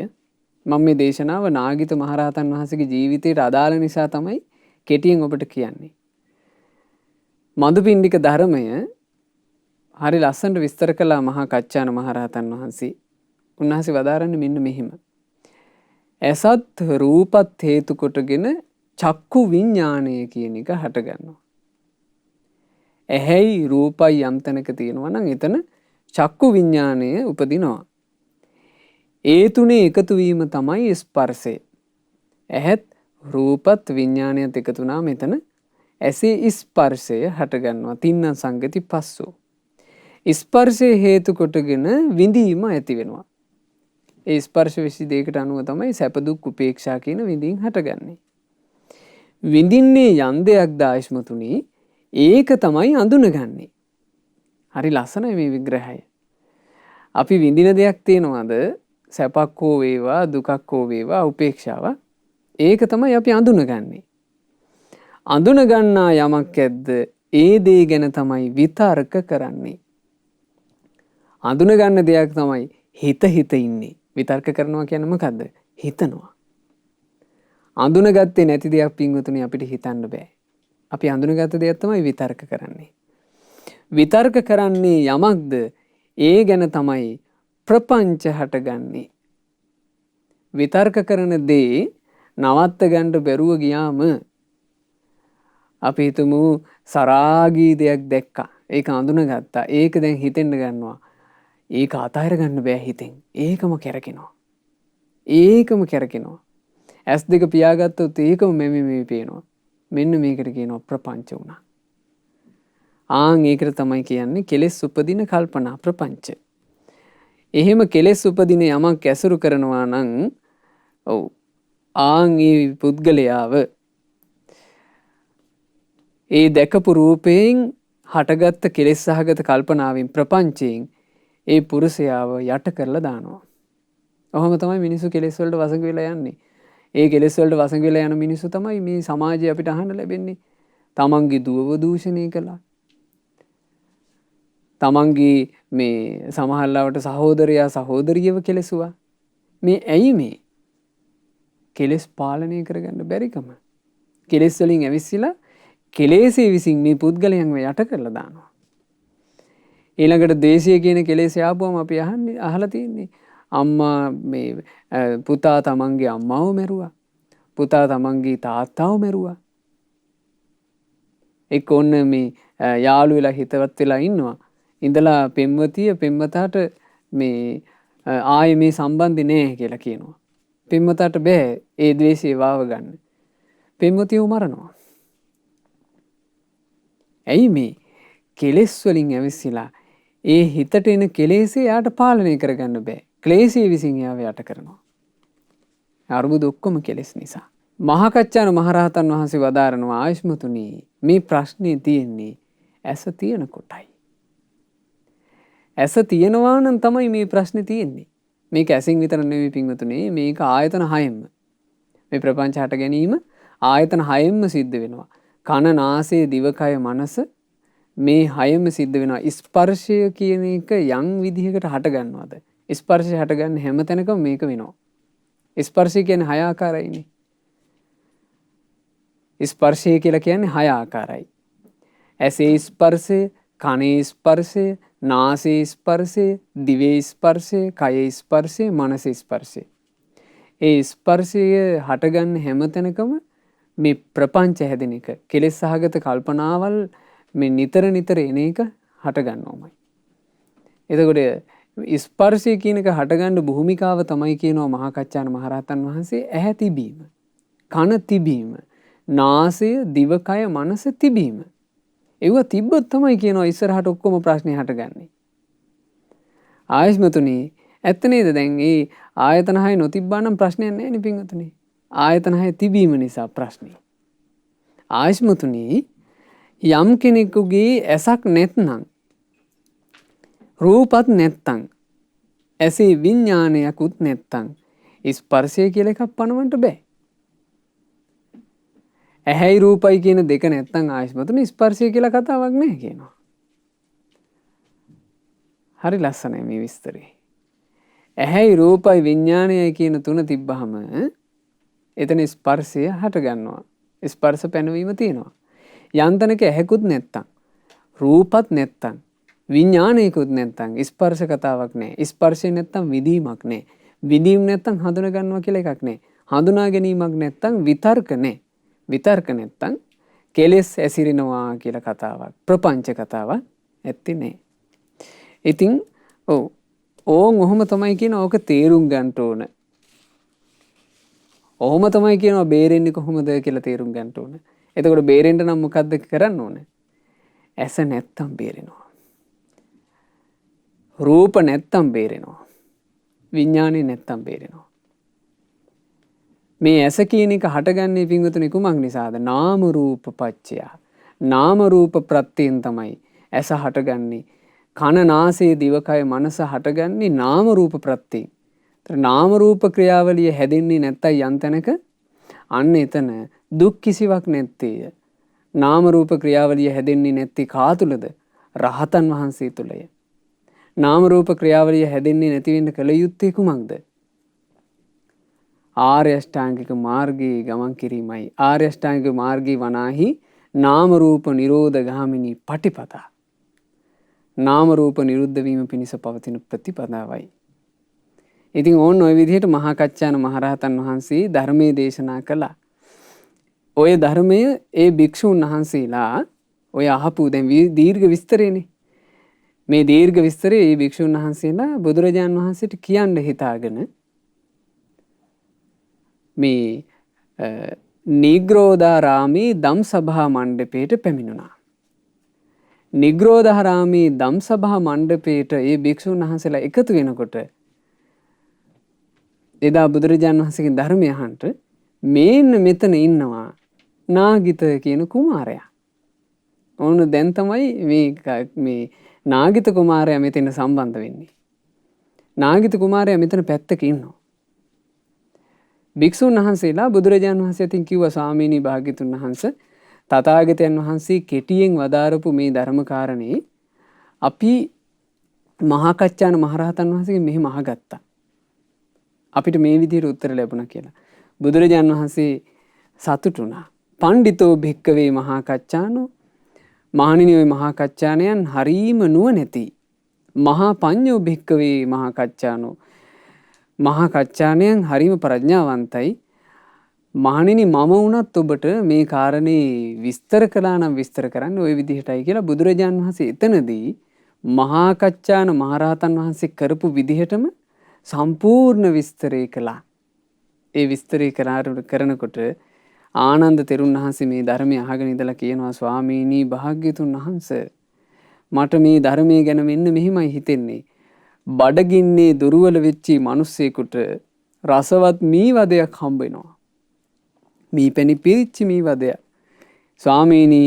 මම මේ දේශනාව නාගිත මහරහතන් වහන්සේගේ ජීවිතයට අදාළ නිසා තමයි කෙටියෙන් ඔබට කියන්නේ. මදුපිණ්ඩික ධර්මය හරි ලස්සනට විස්තර කළා මහා කච්චාන මහරහතන් වහන්සේ. උන්වහන්සේ වදාරන්නේ මෙන්න මෙහෙම. ඇසත් රූපත් හේතු කොටගෙන චක්කු විඥාණය කියන එක හට ගන්නවා. ඇහැයි රූපයි යම් තැනක තියෙනවා නම් එතන චක්කු විඥාණය උපදිනවා. ඒ තුනේ එකතු වීම තමයි ස්පර්ශය. ඇහත් රූපත් විඥාණයත් එකතු වුණාම එතන ඇසේ ස්පර්ශය හට ගන්නවා. තින්න සංගති පස්සෝ. ස්පර්ශය හේතු කොටගෙන විඳීම ඇති වෙනවා. ඒ ස්පර්ශ 22කට අනුව තමයි සැප දුක් උපේක්ෂා කියන විඳින් හටගන්නේ. විඳින්නේ යම් දෙයක්ද ආයස්මතුනි ඒක තමයි අඳුනගන්නේ. හරි ලස්සනයි මේ විග්‍රහය. අපි විඳින දෙයක් තියෙනවද සැපක් හෝ වේවා දුකක් හෝ වේවා උපේක්ෂාව ඒක තමයි අපි අඳුනගන්නේ. අඳුනගන්නා යමක් ඇද්ද ඒ දේ ගැන තමයි විතර්ක කරන්නේ. අඳුනගන්න දෙයක් තමයි හිත ඉන්නේ. විතර්ක කරනවා කියන්නේ මොකද්ද? හිතනවා. අඳුනගත්තේ නැති දෙයක් පින්වතුනි අපිට හිතන්න බෑ. අපි අඳුනගත්ත දෙයක් තමයි විතර්ක කරන්නේ. විතර්ක කරන්නේ යමක්ද ඒ ගැන තමයි ප්‍රපංච හටගන්නේ. විතර්ක කරන දේ නවත්ත ගන්න බැරුව ගියාම අපි හිතමු සරාගී දෙයක් දැක්කා. ඒක අඳුනගත්තා. ඒක දැන් හිතෙන්න ගන්නවා. ඒක අතහැර ගන්න බෑ හිතෙන්. ඒකම කැරකෙනවා. ඇස් දෙක පියාගත්තොත් ඒකම මෙමෙ පේනවා. මෙන්න මේකට කියනවා ප්‍රපංච වුණා. ඒකට තමයි කියන්නේ කෙලෙස් උපදින කල්පනා ප්‍රපංච. එහෙම කෙලෙස් උපදින යමක් ඇසුරු කරනවා නම් ඔව් ඒ පුද්ගලයාව ඒ දැකපු රූපයෙන් හටගත්ත කෙලෙස් සහගත කල්පනාවෙන් ප්‍රපංචයෙන් ඒ පුරුෂයාව යට කරලා දානවා. ඔහොම තමයි මිනිස්සු කෙලෙස් වලට වසඟ වෙලා යන්නේ. ඒ කෙලෙස් වලට වසඟ වෙලා යන මිනිස්සු තමයි මේ සමාජයේ අපිට අහන්න ලැබෙන්නේ. තමන්ගේ දුවව දූෂණය කළා. තමන්ගේ මේ සමහරවට සහෝදරයා සහෝදරියව කෙලෙසුවා. මේ ඇයි මේ කෙලෙස් පාලනය කරගන්න බැරිකම? කෙලෙස් වලින් ඇවිස්සලා කෙලෙසේ විසින් මේ පුද්ගලයන්ව යට කරලා දානවා. ඊළඟට දේශය කියන කෙලෙසේ ආපුවම අපි අහලා තියෙන්නේ අම්මා මේ පුතා තමන්ගේ අම්මාව මැරුවා. පුතා තමන්ගේ තාත්තාව මැරුවා. එක්ක ඔන්න මේ යාළු වෙලා හිතවත් වෙලා ඉන්නවා. ඉඳලා පෙම්වතිය පෙම්වතාට මේ ආයේ මේ සම්බන්ධි නෑ කියලා කියනවා. පෙම්වතාට බෑ ඒ ද්වේෂය වාව ගන්න. පෙම්වතියව මරනවා. ඇයි මේ කෙලෙස් වලින් ඇවිස්සලා ඒ හිතට එන කෙලෙසේ යාට පාලනය කරගන්න බෑ. ක්ලේශය විසින් යාව යට කරනවා. අරුබුද ඔක්කොම කෙලෙස් නිසා. මහාකච්චාන මහරහතන් වහන්සේ වදාරනවා ආයුෂ්මතුනි මේ ප්‍රශ්නේ තියෙන්නේ ඇස තියෙන කොටයි. ඇස තියෙනවා නම් තමයි මේ ප්‍රශ්නේ තියෙන්නේ. මේක ඇසින් විතර නෙවෙයි පින්වතුනි, මේක ආයතන 6ෙන්ම. මේ ප්‍රපංච හට ගැනීම ආයතන 6ෙන්ම සිද්ධ වෙනවා. කන, නාසය, දිවකය, මනස මේ 6ෙන්ම සිද්ධ වෙනවා. ස්පර්ශය කියන එක යම් විදිහකට හට ගන්නවද? ස්පර්ශය හටගන්න හැම තැනකම මේක වෙනවා. ස්පර්ශය කියන්නේ 6 ආකාරයිනේ. ස්පර්ශය කියලා කියන්නේ 6 ආකාරයි. ඇසේ ස්පර්ශය, කනේ ස්පර්ශය, නාසයේ ස්පර්ශය, දිවේ ස්පර්ශය, කයේ ස්පර්ශය, මනසේ ස්පර්ශය. ඒ ස්පර්ශය හටගන්න හැම තැනකම මේ ප්‍රපංච හැදෙන එක, කෙලෙස් සහගත කල්පනාවල් මේ නිතර නිතර එන එක හටගන්නවමයි. එතකොට ස්පර්ශය කියන එක හටගන්න භූමිකාව තමයි කියනවා මහාකච්චාන මහරහතන් වහන්සේ ඇහැ තිබීම, කන තිබීම, නාසය, දිවකය, මනස තිබීම. ඒව තිබ්බොත් තමයි කියනවා ඉස්සරහට ඔක්කොම ප්‍රශ්නේ හටගන්නේ. ආයස්මතුනි ඇත්ත නේද? දැන් මේ ආයතන 6 නොතිබ්බා නම් ප්‍රශ්නයක් නැහැ නේ පින්වතුනි. ආයතන 6 තිබීම නිසා ප්‍රශ්නේ. ආයස්මතුනි යම් කෙනෙකුගේ ඇසක් නැත්නම්, රූපත් නැත්තම්, ඇසේ විඥානයකුත් නැත්තම් ස්පර්ශය කියලා එකක් පනවන්න බෑ. ඇහැයි රූපයි කියන දෙක නැත්තම් ආයස්මතුනි ස්පර්ශය කියලා කතාවක් නැහැ කියනවා. හරි ලස්සනයි මේ විස්තරේ. ඇහැයි රූපයි විඥානයයි කියන තුන තිබ්බහම එතන ස්පර්ශය හට ගන්නවා. ස්පර්ශ පැනවීම තියෙනවා. යන්තනක ඇහැකුත් නැත්තම්, රූපත් නැත්තම්, විඥානයකුත් නැත්තම් ස්පර්ශ කතාවක් නැහැ. ස්පර්ශය නැත්තම් විදීමක් නැහැ. විදීම නැත්තම් හඳුනා ගන්නවා කියලා එකක් නැහැ. හඳුනා ගැනීමක් නැත්තම් විතර්ක නැහැ. විතර්ක නැත්තම් කෙලෙස් ඇසිරෙනවා කියලා කතාවක්, ප්‍රපංච කතාවක් ඇත්තේ නැහැ. ඉතින් ඔහොම තමයි කියන ඕක තේරුම් ගන්න ඕන. ඔහොම තමයි කියනවා බේරෙන්නේ කොහොමද කියලා තේරුම් ගන්න ඕන. එතකොට බේරෙන්න නම් මොකද්ද කරන්න ඕන? ඇස නැත්තම් බේරෙනවා. රූප නැත්තම් බේරෙනවා. විඥානේ නැත්තම් බේරෙනවා. මේ ඇස කියන එක හටගන්නේ පින්වතුනි කුමක් නිසාද? නාම රූප පත්‍ය. නාම රූප ප්‍රත්‍යයෙන් තමයි ඇස හටගන්නේ. කන, නාසය, දිවකය, මනස හටගන්නේ නාම රූප ප්‍රත්‍යයෙන්. නාම රූප ක්‍රියාවලිය හැදෙන්නේ නැත්තයි යම් තැනක අන්න එතන දුක් කිසිවක් නැත්තේය. නාම රූප ක්‍රියාවලිය හැදෙන්නේ නැත්තේ කා තුලද? රහතන් වහන්සේ තුලය. නාම රූප ක්‍රියාවලිය හැදෙන්නේ නැති වෙන්න කල යුත්තේ කුමක්ද? ආර්ය අෂ්ටාංගික මාර්ගයේ ගමන් කිරීමයි. ආර්ය අෂ්ටාංගික මාර්ගයේ වනාහි නාම රූප නිරෝධ ගාමිනී පටිපදා. නාම රූප නිරුද්ධ වීම පිණිස පවතින ප්‍රතිපදාවයි. ඉතින් ඕන්න ඔය විදිහට මහා කච්චාන මහරහතන් වහන්සේ ධර්මයේ දේශනා කළා. ඔය ධර්මය ඒ භික්ෂුන් වහන්සේලා ඔය අහපු දැන් දීර්ඝ විස්තරේනේ. මේ දීර්ඝ විස්තරේ මේ භික්ෂුන් වහන්සේලා බුදුරජාන් වහන්සේට කියන්න හිතාගෙන මේ නිග්‍රෝධාරාමී දම් සභා මණ්ඩපයට පැමිණුණා. නිග්‍රෝධාරාමී දම් සභා මණ්ඩපයට ඒ භික්ෂුන් වහන්සේලා එකතු වෙනකොට එදා බුදුරජාණන් වහන්සේගෙන් ධර්මය අහන්නට මේන්න මෙතන ඉන්නවා නාගිත කියන කුමාරයා. ඕන දැන් තමයි මේ නාගිත කුමාරයා මෙතන සම්බන්ධ වෙන්නේ. නාගිත කුමාරයා මෙතන පැත්තක ඉන්නවා. භික්ෂුන් වහන්සේලා බුදුරජාණන් වහන්සේ අතින් කිව්වා ස්වාමීනි භාග්‍යතුන් වහන්සේ තථාගතයන් වහන්සේ කෙටියෙන් වදාරපු මේ ධර්ම කාරණේ අපි මහා කච්චාන මහරහතන් වහන්සේගෙන් මෙහෙම අහගත්තා. අපිට මේ විදිහට උත්තර ලැබුණා කියලා. බුදුරජාණන් වහන්සේ සතුටු වුණා. පණ්ඩිතෝ භික්කවේ මහා කච්චානෝ මහණෙනි ඔය මහා කච්චානයන් හරීම නුවණැති. මහා පඤ්ඤෝ භික්කවේ මහා කච්චානෝ මහා කච්චානයන් හරීම ප්‍රඥාවන්තයි. මහණෙනි මම වුණත් ඔබට මේ කාරණේ විස්තර කළා නම් විස්තර කරන්න ওই විදිහටයි කියලා බුදුරජාණන් වහන්සේ එතනදී මහා කච්චාන මහරහතන් වහන්සේ කරපු විදිහටම සම්පූර්ණ විස්තරය කළා. ඒ විස්තරය කරනකොට ආනන්ද තෙරුන් වහන්සේ මේ ධර්මය අහගෙන ඉඳලා කියනවා ස්වාමීනි භාග්‍යතුන් වහන්සේ මට මේ ධර්මයේ ගැන මෙන්න මෙහිමයි හිතෙන්නේ. බඩගින්නේ දුර්වල වෙච්චි මිනිස්සෙකුට රසවත් මී වදයක් හම්බ වෙනවා. මී පැණි පිරිච්ච මී වදයක්. ස්වාමීනි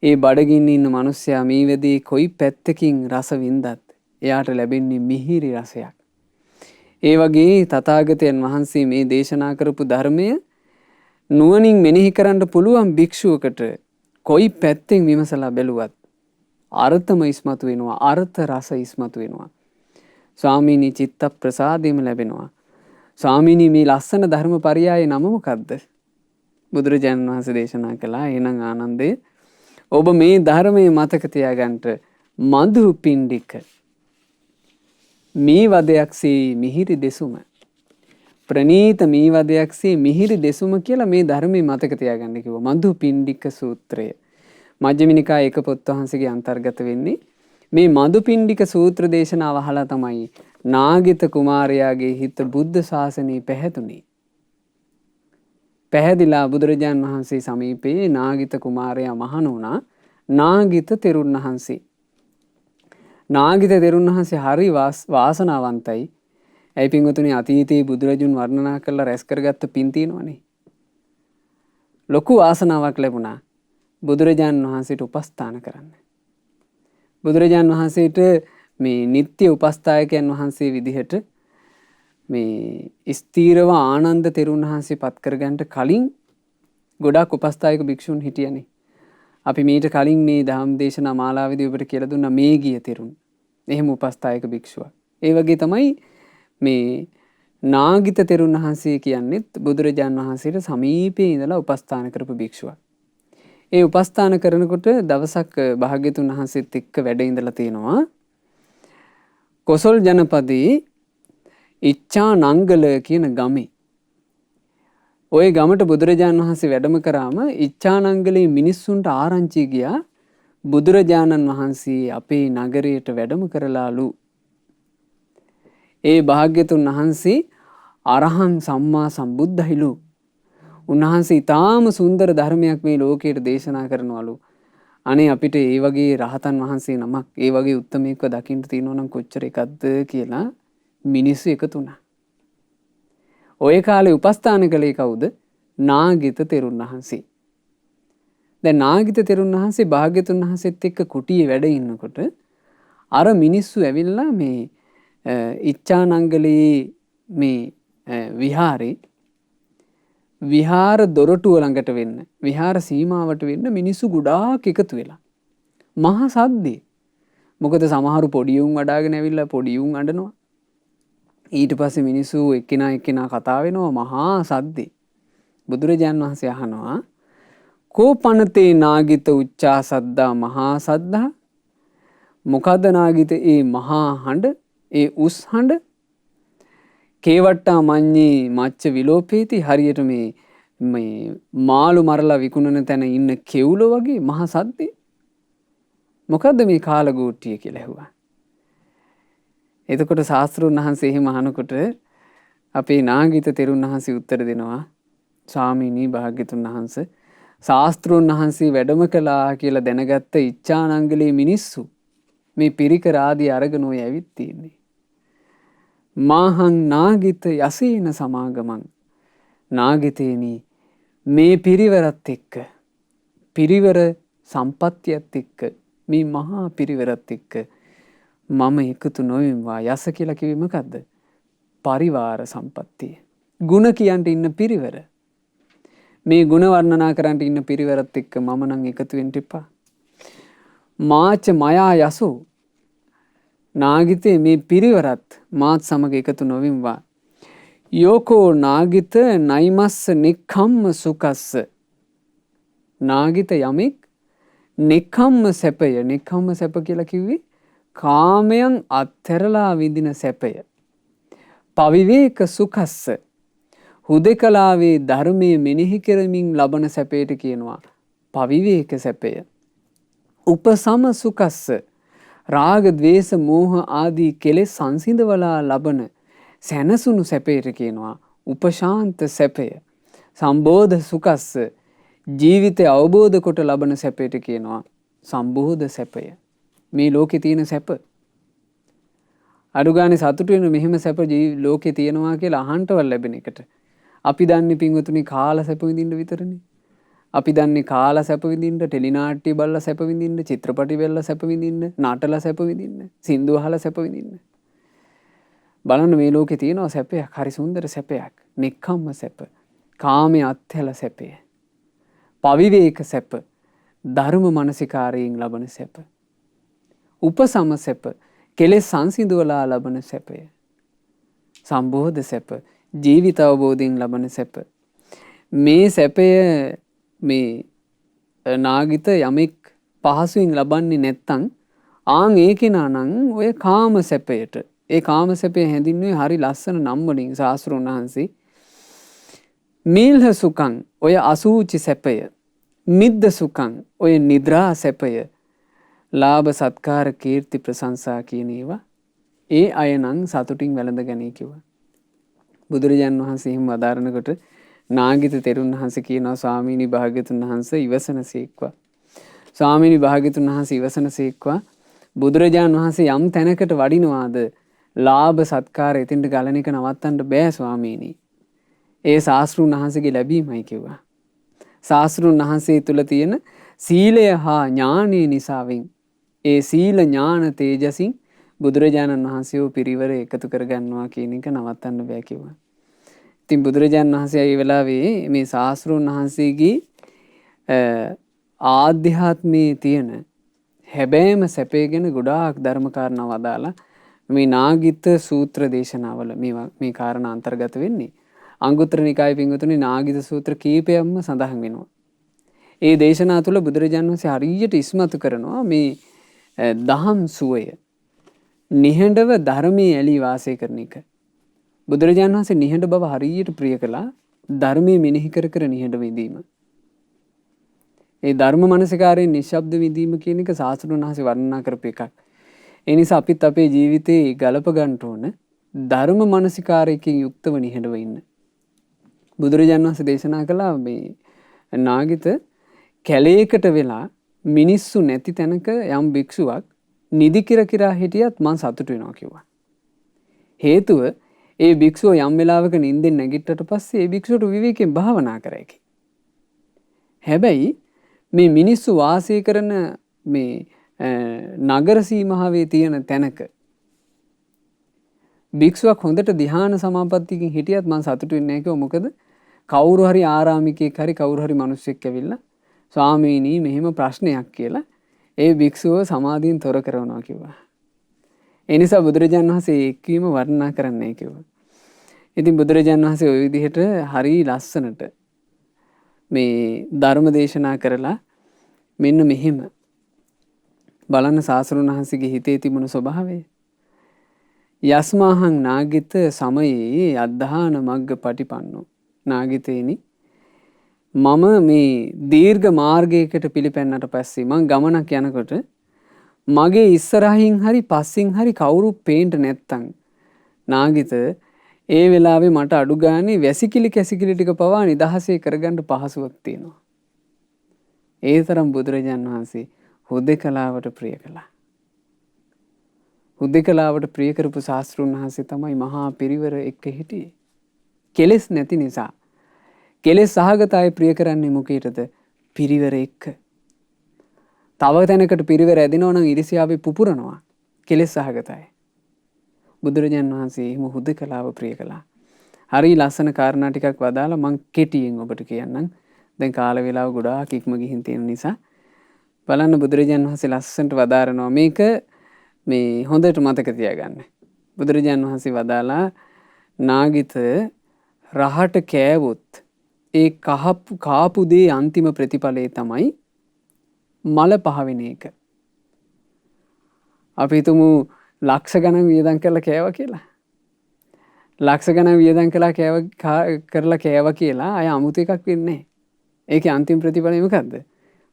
ඒ බඩගින්නේ ඉන්න මිනිස්සයා මී වදේ කොයි පැත්තකින් රස වින්දත් එයාට ලැබෙන්නේ මිහිරි රසයක්. ඒ වගේ තථාගතයන් වහන්සේ මේ දේශනා කරපු ධර්මය නුවණින් මෙනෙහි කරන්න පුළුවන් භික්ෂුවකට කොයි පැත්තෙන් විමසලා බැලුවත් අර්ථම ඉස්මතු වෙනවා, අර්ථ රස ඉස්මතු වෙනවා. ස්වාමීනි චිත්ත ප්‍රසාදෙම ලැබෙනවා. ස්වාමීනි මේ ලස්සන ධර්ම පරයය නම මොකද්ද? බුදුරජාණන් වහන්සේ දේශනා කළා. එහෙනම් ආනන්දේ ඔබ මේ ධර්මයේ මතක තියාගන්න මధు පිණ්ඩික මේ වදයක්සේ මිහිරි දෙසුම ප්‍රනීත මේ වදයක්සේ මිහිරි දෙසුම කියලා මේ ධර්මයේ මතක තියාගන්න කිව්වා. මధు පිණ්ඩික සූත්‍රය මජ්ක්‍ධිම නිකායේ එක පොත් වහන්සේගේ අන්තර්ගත වෙන්නේ. මේ මధు පිණ්ඩික සූත්‍ර දේශනාව අහලා තමයි නාගිත කුමාරයාගේ හිත බුද්ධ ශාසනයේ පැහැදුනේ. පැහැදිලා බුදුරජාන් වහන්සේ සමීපයේ නාගිත කුමාරයා මහණ වුණා. නාගිත තෙරුන් වහන්සේ. නාගිත තෙරුන් වහන්සේ හරි වාසනාවන්තයි. ඇයි පින්වතුනි අතීතයේ බුදුරජුන් වර්ණනා කරලා රැස් කරගත්ත පින් තියෙනවනේ. ලොකු වාසනාවක් ලැබුණා බුදුරජාන් වහන්සේට උපස්ථාන කරන්න. බුදුරජාන් වහන්සේට මේ නිත්‍ය උපස්ථායකයන් වහන්සේ විදිහට මේ ස්ථීරව ආනන්ද තෙරුන් වහන්සේ පත් කරගන්න කලින් ගොඩාක් උපස්ථායක භික්ෂුන් හිටියනේ. අපි මීට කලින් මේ ධම්ම දේශනා මාලාවේදී ඔබට කියලා දුන්නා මේ ගිය තෙරුන්. එහෙම උපස්ථායක භික්ෂුවක්. ඒ වගේ තමයි මේ නාගිත තෙරුන් වහන්සේ කියන්නේත් බුදුරජාන් වහන්සේට සමීපේ ඉඳලා උපස්ථාන කරපු භික්ෂුවක්. ඒ උපස්ථාන කරනකොට දවසක් භාග්‍යතුන් වහන්සේත් එක්ක වැඩ ඉඳලා තියෙනවා. කොසල් ජනපදයේ ඉච්ඡා නංගල කියන ගමේ. ওই ගමට බුදුරජාණන් වහන්සේ වැඩම කරාම ඉච්ඡා නංගලේ මිනිස්සුන්ට ආරංචි ගියා බුදුරජාණන් වහන්සේ අපේ නගරයට වැඩම කරලාලු. ඒ භාග්‍යතුන් වහන්සේ අරහං සම්මා සම්බුද්ධයිලු. උන්වහන්සේ ඊටාම සුන්දර ධර්මයක් මේ ලෝකයට දේශනා කරනවලු. අනේ අපිට ඒ වගේ රහතන් වහන්සේ නමක් ඒ වගේ උත්තමයෙක්ව දකින්න තියෙනවා නම් කොච්චර එකක්ද කියලා මිනිස්සු එකතු වුණා. ওই කාලේ උපස්ථාන කළේ කවුද? නාගිත තෙරුන් වහන්සේ. දැන් නාගිත තෙරුන් වහන්සේ භාග්‍යතුන් වහන්සේත් එක්ක කුටියේ වැඩ ඉන්නකොට අර මිනිස්සු ඇවිල්ලා මේ ඉච්ඡානංගලේ මේ විහාර දොරටුව ළඟට වෙන්න විහාර සීමාවට වෙන්න මිනිස්සු ගොඩාක් එකතු වෙලා මහා සද්දේ. මොකද සමහරු පොඩි උන් වඩාගෙන ඇවිල්ලා පොඩි උන් අඬනවා. ඊට පස්සේ මිනිස්සු එක්කෙනා කතා වෙනවා මහා සද්දේ. බුදුරජාන් වහන්සේ අහනවා කෝපනතේ නාගිත උච්චා සද්දා මහා සද්දා මොකද්ද නාගිත ඒ මහා හඬ ඒ උස් හඬ කේවට්ටා මඤ්ඤේ මච්ච විලෝපේති හරියට මේ මාළු මරලා විකුණන තැන ඉන්න කෙවුල වගේ මහා සද්දේ. මොකද්ද මේ කාලගෝට්ටිය කියලා ඇහුවා. එතකොට ශාස්ත්‍රඥ වහන්සේ එහෙම අහනකොට අපේ නාගිත තෙරුන් වහන්සේ උත්තර දෙනවා ස්වාමීනි භාග්‍යතුන් වහන්සේ ශාස්ත්‍රෝන් වහන්සේ වැඩම කළා කියලා දැනගත්ත ඉච්ඡානංගලේ මිනිස්සු මේ පිරිකර ආදී අරගෙන ඔය ඇවිත් තියෙන්නේ. මාහං නාගිත යසීන සමාගමං නාගිතේනි මේ පිරිවරත් එක්ක පිරිවර සම්පත්තියත් එක්ක මේ මහා පිරිවරත් එක්ක මම එකතු නොවෙම්වා. යස කියලා කිව්වේ මොකද්ද? පරිවාර සම්පත්තිය. ಗುಣ කියන්ට ඉන්න පිරිවර. මේ ಗುಣ වර්ණනා කරන්ට ඉන්න පිරිවරත් එක්ක මම නම් එකතු වෙන්න එපා. මාච මයා යසෝ නාගිතේ මේ පිරිවරත් මාත් සමග එකතු නොවෙම්වා. යෝකෝ නාගිත නයිමස්ස නික්ඛම්ම සුකස්ස නාගිත යමෙක් නික්ඛම්ම සැපය. නික්ඛම්ම සැප කියලා කිව්වේ කාමයන් අත්හැරලා විඳින සැපය. පවිවේක සුඛස්ස හුදෙකලාවේ ධර්මයේ මෙනෙහි කරමින් ලබන සැපයට කියනවා පවිවේක සැපය. උපසම සුඛස්ස රාග ద్వේෂ මෝහ ආදී කෙලෙස් සංසිඳවලා ලබන සැනසුණු සැපයට කියනවා උපශාන්ත සැපය. සම්බෝධ සුඛස්ස ජීවිතය අවබෝධ කොට ලබන සැපයට කියනවා සම්බෝධ සැපය. මේ ලෝකේ තියෙන සැප අඩුගානේ සතුට වෙන මෙහෙම සැප ලෝකේ තියෙනවා කියලා අහන්නවල් ලැබෙන එකට අපි දන්නේ පින්වතුනි කාලා සැප විඳින්න විතරනේ. අපි දන්නේ කාලා සැප විඳින්න, ටෙලිනාට්‍ය බලලා සැප විඳින්න, චිත්‍රපටි බලලා සැප විඳින්න, නාටකලා සැප විඳින්න, සින්දු අහලා සැප විඳින්න. බලන්න මේ ලෝකේ තියෙනවා සැපයක්, හරි සුන්දර සැපයක්. නික්කම්ම සැප, කාමයේ අත්හැල සැපය, පවිවේක සැප, ධර්ම මානසිකාරයෙන් ලබන සැප, උපසම සැප, කෙලෙස් සංසිඳවලා ලබන සැපය, සම්බෝධ සැප, ජීවිත අවබෝධයෙන් ලබන සැප. මේ සැපය මේ නාගිත යමෙක් පහසුවෙන් ලබන්නේ නැත්තම් ආන් ඒ කෙනා නම් ඔය කාම සැපයට, ඒ කාම සැපය හැඳින්වුවේ හරි ලස්සන නම් වලින් ශාස්ත්‍රඥ වහන්සේ. මීල්හ සුඛං ඔය අසූචි සැපය, මිද්ද සුඛං ඔය නිද්‍රා සැපය, ලාභ සත්කාර කීර්ති ප්‍රශංසා කියන ඒවා ඒ අය නම් සතුටින් වැළඳ ගනී කිව්වා. බුදුරජාන් වහන්සේ එහෙම වදාරනකොට නාගිත තෙරුන් වහන්සේ කියනවා ස්වාමීනි භාග්‍යතුන් වහන්සේ ඉවසන සීක්වා. ස්වාමීනි භාග්‍යතුන් වහන්සේ ඉවසන සීක්වා. බුදුරජාන් වහන්සේ යම් තැනකට වඩිනවාද ලාභ සත්කාර එතින්ට ගලන එක නවත්තන්න බෑ ස්වාමීනි. ඒ ශාස්ත්‍රුන් වහන්සේගේ ලැබීමයි කිව්වා. ශාස්ත්‍රුන් වහන්සේ තුල තියෙන සීලය හා ඥානය නිසාවෙන් ඒ සීල ඥාන තේජසින් බුදුරජාණන් වහන්සේව පිරිවර එකතු කරගන්නවා කියන එක නවත්තන්න බෑ කිව්වා. ඉතින් බුදුරජාණන් වහන්සේ ඒ වෙලාවේ මේ ශාස්ත්‍රඥ වහන්සේගේ ආධ්‍යාත්මයේ තියෙන හැබෑම සැපේ ගැන ගොඩාක් ධර්ම කාරණා වදාලා මේ නාගිත සූත්‍ර දේශනාවල මේ කාරණා අන්තර්ගත වෙන්නේ. අංගුත්තර නිකායේ පින්වතුනි නාගිත සූත්‍ර කීපයක්ම සඳහන් වෙනවා. ඒ දේශනා තුළ බුදුරජාණන් වහන්සේ හරියට ඉස්මතු කරනවා මේ දහම් සුවය, නිහඬව ධර්මයේ ඇලී වාසය කරන එක. බුදුරජාණන් වහන්සේ නිහඬ බව හරියට ප්‍රිය කළා. ධර්මයේ මෙනෙහි කර කර නිහඬ විඳීම. ඒ ධර්ම මනසිකාරයෙන් නිශ්ශබ්ද විඳීම කියන එක ශාස්ත්‍රඥ වහන්සේ වර්ණනා කරපු එකක්. ඒ නිසා අපිත් අපේ ජීවිතේ ගලප ගන්න ඕන ධර්ම මනසිකාරයකින් යුක්තව නිහඬව ඉන්න. බුදුරජාණන් වහන්සේ දේශනා කළා මේ නාගිත කැලේකට වෙලා මිනිස්සු නැති තැනක යම් භික්ෂුවක් නිදි කිරකිරා හිටියත් මං සතුටු වෙනවා කිව්වා. හේතුව ඒ භික්ෂුව යම් වෙලාවක නිින්දෙන් නැගිට්ටට පස්සේ ඒ භික්ෂුවට විවේකයෙන් භාවනා කරයි. හැබැයි මේ මිනිස්සු වාසය කරන මේ නගර සීමාවේ තියෙන තැනක භික්ෂුවක් හොඳට ධ්‍යාන සමාපත්තියකින් හිටියත් මං සතුටු වෙන්නේ නැහැ කිව්වා. මොකද කවුරු හරි ආරාමිකයෙක් හරි කවුරු හරි මිනිස්සෙක් ඇවිල්ලා ස්වාමීනි මෙහෙම ප්‍රශ්නයක් කියලා ඒ භික්ෂුව සමාධියෙන් තොර කරනවා කිව්වා. ඒ නිසා බුදුරජාණන් වහන්සේ එක්වීම වර්ණනා කරන්නයි කිව්වා. ඉතින් බුදුරජාණන් වහන්සේ ওই විදිහට හරි ලස්සනට මේ ධර්ම දේශනා කරලා මෙන්න මෙහෙම බලන්න ශාස්ත්‍රඥ වහන්සේගේ හිතේ තිබුණු ස්වභාවය. යස්මාහං නාගිත සමයේ අද්ධාන මග්ග පටිපන්නෝ නාගිතේනි මම මේ දීර්ඝ මාර්ගයකට පිළිපැන්නට පස්සේ මං ගමනක් යනකොට මගේ ඉස්සරහින් හරි පස්සෙන් හරි කවුරු පේන්න නැත්තම් නාගිත ඒ වෙලාවේ මට අඩු ගානේ වැසිකිලි කැසිකිලි ටික පවා නිදහසේ කරගන්න පහසුවක් තියෙනවා. ඒ තරම් බුදුරජාන් වහන්සේ හුදෙකලාවට ප්‍රිය කළා. හුදෙකලාවට ප්‍රිය කරපු ශාස්ත්‍රුන් වහන්සේ තමයි මහා පිරිවර එක්ක හිටියේ. කෙලෙස් නැති නිසා. කෙලෙස් සහගත අය ප්‍රිය කරන්නේ මොකේටද? පිරිවර එක්ක. තව තැනකට පිරිවර ඇදිනවා නම් ඉරිසියාවේ පුපුරනවා. කෙලෙස් සහගතයි. බුදුරජාන් වහන්සේ එහෙම හුදෙකලාව ප්‍රිය කළා. හරි ලස්සන කාරණා ටිකක් වදාලා මං කෙටියෙන් ඔබට කියන්නම්. දැන් කාල වේලාව ගොඩාක් ඉක්ම ගිහින් තියෙන නිසා බලන්න බුදුරජාන් වහන්සේ ලස්සනට වදාරනවා මේක මේ හොඳට මතක තියාගන්න. බුදුරජාන් වහන්සේ වදාලා නාගිත රහට කෑවොත් ඒ කාපු දේ අන්තිම ප්‍රතිඵලය තමයි මල පහවෙන එක. අපි හිතමු ලක්ෂ ගණන් වියදම් කරලා කෑවා කියලා. ලක්ෂ ගණන් වියදම් කරලා කෑවා කියලා අය අමුතු එකක් වෙන්නේ නැහැ. ඒකේ අන්තිම ප්‍රතිඵලය මොකද්ද?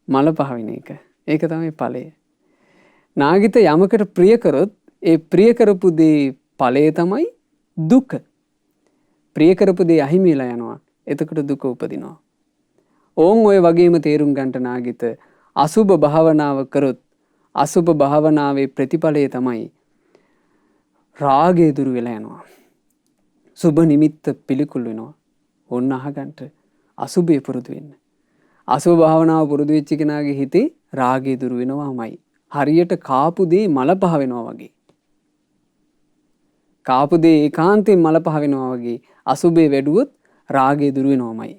මල පහවෙන එක. ඒක තමයි ඵලය. නාගිත යමකට ප්‍රිය කරොත් ඒ ප්‍රිය කරපු දේ ඵලය තමයි දුක. ප්‍රිය කරපු දේ අහිමි වෙලා යනවා. එතකොට දුක උපදිනවා. ඕන් ඔය වගේම තේරුම් ගන්නට නාගිත අසුභ භාවනාව කරොත් අසුභ භාවනාවේ ප්‍රතිඵලය තමයි රාගය දුරු වෙලා යනවා. සුභ නිමිත්ත පිළිකුල් වෙනවා. ඕන්න අහගන්න අසුභය පුරුදු වෙන්න. අසුභ භාවනාව පුරුදු වෙච්ච කෙනාගේ හිතේ රාගය දුරු වෙනවාමයි. හරියට කාපු දේ මල පහ වෙනවා වගේ. කාපු දේ ඒකාන්තයෙන් මල පහ වෙනවා වගේ අසුභය වැඩුවොත් රාගය දුරු වෙනවාමයි.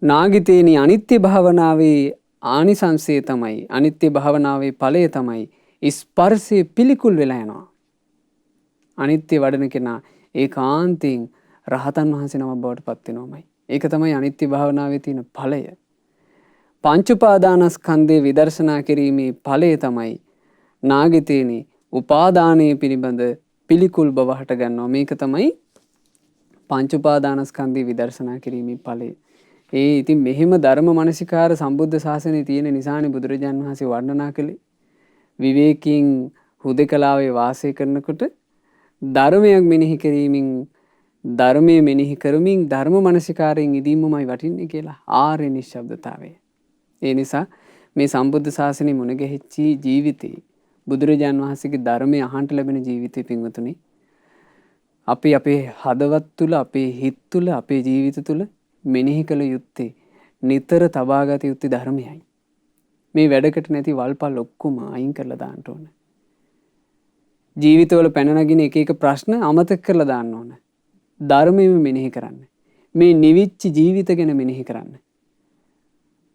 නාගිතේනි අනිත්‍ය භාවනාවේ ආනිසංසය තමයි අනිත්‍ය භාවනාවේ ඵලය තමයි ස්පර්ශය පිළිකුල් වෙලා යනවා. අනිත්‍ය වඩන කෙනා ඒකාන්තයෙන් රහතන් වහන්සේ නමක් බවට පත් වෙනවාමයි. ඒක තමයි අනිත්‍ය භාවනාවේ තියෙන ඵලය. පංච උපාදානස්කන්ධේ විදර්ශනා කිරීමේ ඵලය තමයි නාගිතේනි උපාදානයේ පිළිබඳ පිළිකුල් බව හට ගන්නවා. මේක තමයි පංච උපාදානස්කන්ධේ විදර්ශනා කිරීමේ ඵලය. ඉතින් මෙහෙම ධර්ම මනසිකාර සම්බුද්ධ ශාසනයේ තියෙන නිසානේ බුදුරජාන් වහන්සේ වර්ණනා කළේ. විවේකීන් හුදෙකලාවේ වාසය කරනකොට ධර්මයක් මෙනෙහි කිරීමෙන් ධර්මයේ මෙනෙහි කරමින් ධර්ම මනසිකාරයෙන් ඉදීමමයි වටින්නේ කියලා ආර්ය නිශ්ශබ්දතාවය. ඒ නිසා මේ සම්බුද්ධ ශාසනය මුණ ගැහිච්ච ජීවිතේ බුදුරජාන් වහන්සේගේ ධර්මය අහන්න ලැබෙන ජීවිතේ පින්වතුනි අපි අපේ හදවත් තුල අපේ හිත තුල අපේ ජීවිත තුල මෙනෙහි කළ යුත්තේ නිතර තබාගත යුත්තේ ධර්මයයි. මේ වැඩකට නැති වල්පල් ඔක්කොම අයින් කරලා දාන්න ඕන. ජීවිතවල පැන නගින එක එක ප්‍රශ්න අමතක කරලා දාන්න ඕන. ධර්මයෙන්ම මෙනෙහි කරන්න. මේ නිවිච්ච ජීවිත ගැන මෙනෙහි කරන්න.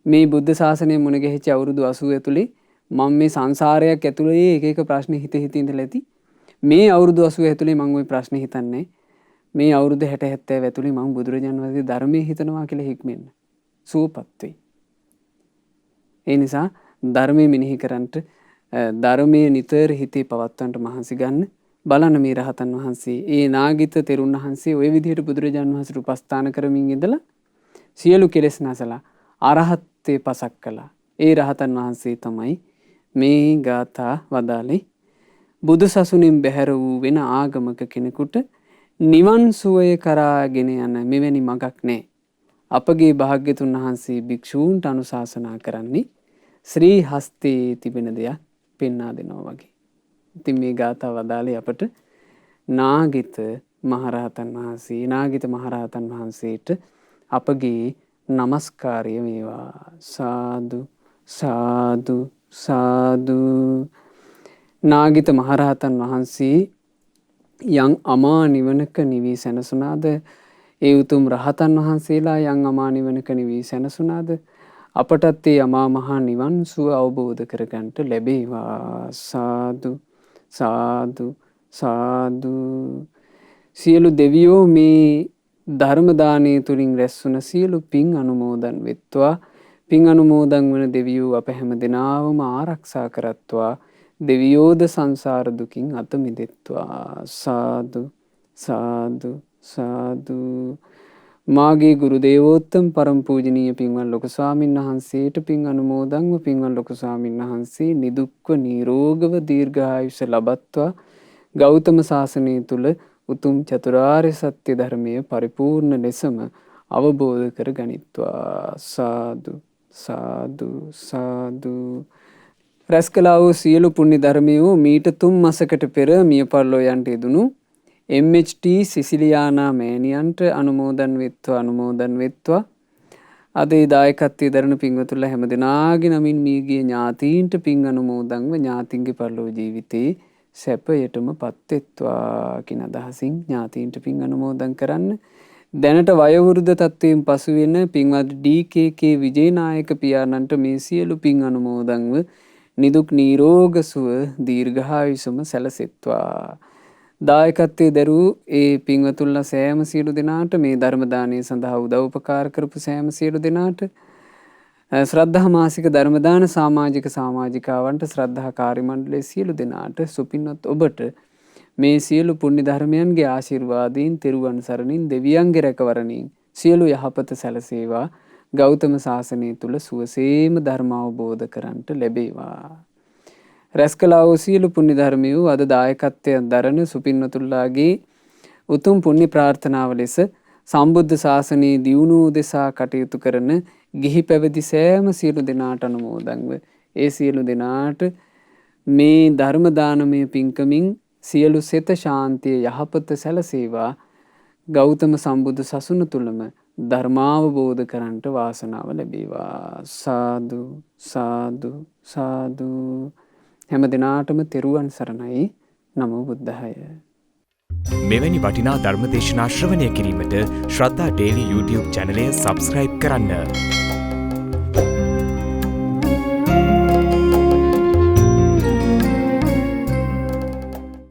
මේ බුද්ධ ශාසනය මුණ ගැහිච්ච අවුරුදු 80 ඇතුලේ මම මේ සංසාරයක් ඇතුලේ එක එක ප්‍රශ්න හිත ඉඳලා ඇති. මේ අවුරුදු 80 ඇතුලේ මම ওই ප්‍රශ්න හිතන්නේ. මේ අවුරුදු 60 70 ඇතුලේ මම බුදුරජාණන් වහන්සේ ධර්මයේ හිතනවා කියලා හික්මෙන්න. සුවපත් වෙයි. ඒ නිසා ධර්මයේ මෙනෙහි කරන්ට ධර්මයේ නිතර හිතේ පවත්වන්නට මහන්සි ගන්න. බලන්න මේ රහතන් වහන්සේ ඒ නාගිත තෙරුන් වහන්සේ ওই විදිහට බුදුරජාණන් වහන්සේට උපස්ථාන කරමින් ඉඳලා සියලු කෙලෙස් නැසලා අරහත්ත්වේ පසක් කළා. ඒ රහතන් වහන්සේ තමයි මේ ගාථා වදාළේ. බුදු සසුනින් බැහැර වූ වෙන ආගමක කෙනෙකුට නිවන් සුවය කරාගෙන යන මෙවැනි මගක් නැහැ. අපගේ භාග්‍යතුන් වහන්සේ භික්ෂූන්ට අනුශාසනා කරන්නේ ශ්‍රී හස්තේ තිබෙන දෙයක් පෙන්වා දෙනවා වගේ. ඉතින් මේ ගාථා වදාළේ අපට නාගිත මහරහතන් වහන්සේට අපගේ නමස්කාරය වේවා. සාදු සාදු සාදු. නාගිත මහරහතන් වහන්සේ යම් අමා නිවනක නිවී සැනසුණාද? ඒ උතුම් රහතන් වහන්සේලා යම් අමා නිවනක නිවී සැනසුණාද? අපටත් ඒ අමා මහා නිවන් සුව අවබෝධ කරගන්නට ලැබේවා. සාදු සාදු සාදු. සියලු දෙවියෝ මේ ධර්ම දානයේ තුලින් රැස්වන සියලු පින් අනුමෝදන් වෙත්වා. පින් අනුමෝදන් වන දෙවියෝ අප හැම දෙනාවම ආරක්ෂා කරත්වා. දෙවියෝද සංසාර දුකින් අත මිදෙත්වා. සාදු සාදු සාදු. මාගේ ගුරු දේවෝත්තම පරම පූජනීය පින්වත් ලොකු ස්වාමීන් වහන්සේට පින් අනුමෝදන්ව පින්වත් ලොකු ස්වාමීන් වහන්සේ නිදුක්ව නිරෝගව දීර්ඝායුෂ ලබත්වා. ගෞතම සාසනය තුල උතුම් චතුරාර්ය සත්‍ය ධර්මය පරිපූර්ණ ලෙසම අවබෝධ කර ගනිත්වා. සාදු සාදු සාදු. රැස් කළා වූ සියලු පුණ්‍ය ධර්මයෝ මීට 3 මාසකට පෙර මිය පරලොව යෙදුණු MHT සිසිලියානා මෑණියන්ට අනුමෝදන් වෙත්වා. අද ඒ දායකත්වයේ දරන පින්වතුන්ලා හැම දෙනාගේ නමින් මියගිය ඥාතීන්ට පින් අනුමෝදන්ව ඥාතීන්ගේ පරලොව ජීවිතේ සැපයටම පත්වෙත්වා කියන අදහසින් ඥාතීන්ට පින් අනුමෝදන් කරන්න. දැනට වයෝවෘද්ධ තත්වයෙන් පසු වෙන පින්වත් DKK විජේනායක පියාණන්ට මේ සියලු පින් අනුමෝදන්ව නිදුක් නිරෝග සුව දීර්ඝායුෂම සැලසෙත්වා. දායකත්වයේ දරූ ඒ පින්වතුන්ලා සෑම සියලු දෙනාට මේ ධර්ම දානය සඳහා උදව් උපකාර කරපු සෑම සියලු දෙනාට ශ්‍රද්ධා මාසික ධර්ම දාන සමාජිකාවන්ට ශ්‍රද්ධා කාර්ය මණ්ඩලයේ සියලු දෙනාට සුපින්වත් ඔබට මේ සියලු පුණ්‍ය ධර්මයන්ගේ ආශිර්වාදයෙන් තෙරුවන් සරණින් දෙවියන්ගේ රැකවරණින් සියලු යහපත සැලසේවා. ගෞතම සාසනය තුල සුවසේම ධර්ම අවබෝධ කරන්ට ලැබේවා. රැස් කළා වූ සියලු පුණ්‍ය ධර්මයෝ අද දායකත්වයෙන් දරන සුපින්වතුන්ලාගේ උතුම් පුණ්‍ය ප්‍රාර්ථනාව ලෙස සම්බුද්ධ ශාසනයේ දියුණුව උදෙසා කටයුතු කරන ගිහි පැවිදි සෑම සියලු දෙනාට අනුමෝදන්ව ඒ සියලු දෙනාට මේ ධර්ම දානමය පින්කමින් සියලු සිත ශාන්තිය යහපත සැලසේවා. ගෞතම සම්බුදු සසුන තුලම ධර්මාවබෝධ කරන්ට වාසනාව ලැබේවා. සාදු සාදු සාදු. හැම දිනාටම තෙරුවන් සරණයි. නමෝ බුද්ධාය. මෙවැනි වටිනා ධර්ම දේශනා ශ්‍රවණය කිරීමට ශ්‍රද්ධා ඩේලි YouTube චැනලය සබස්ක්‍රයිබ් කරන්න.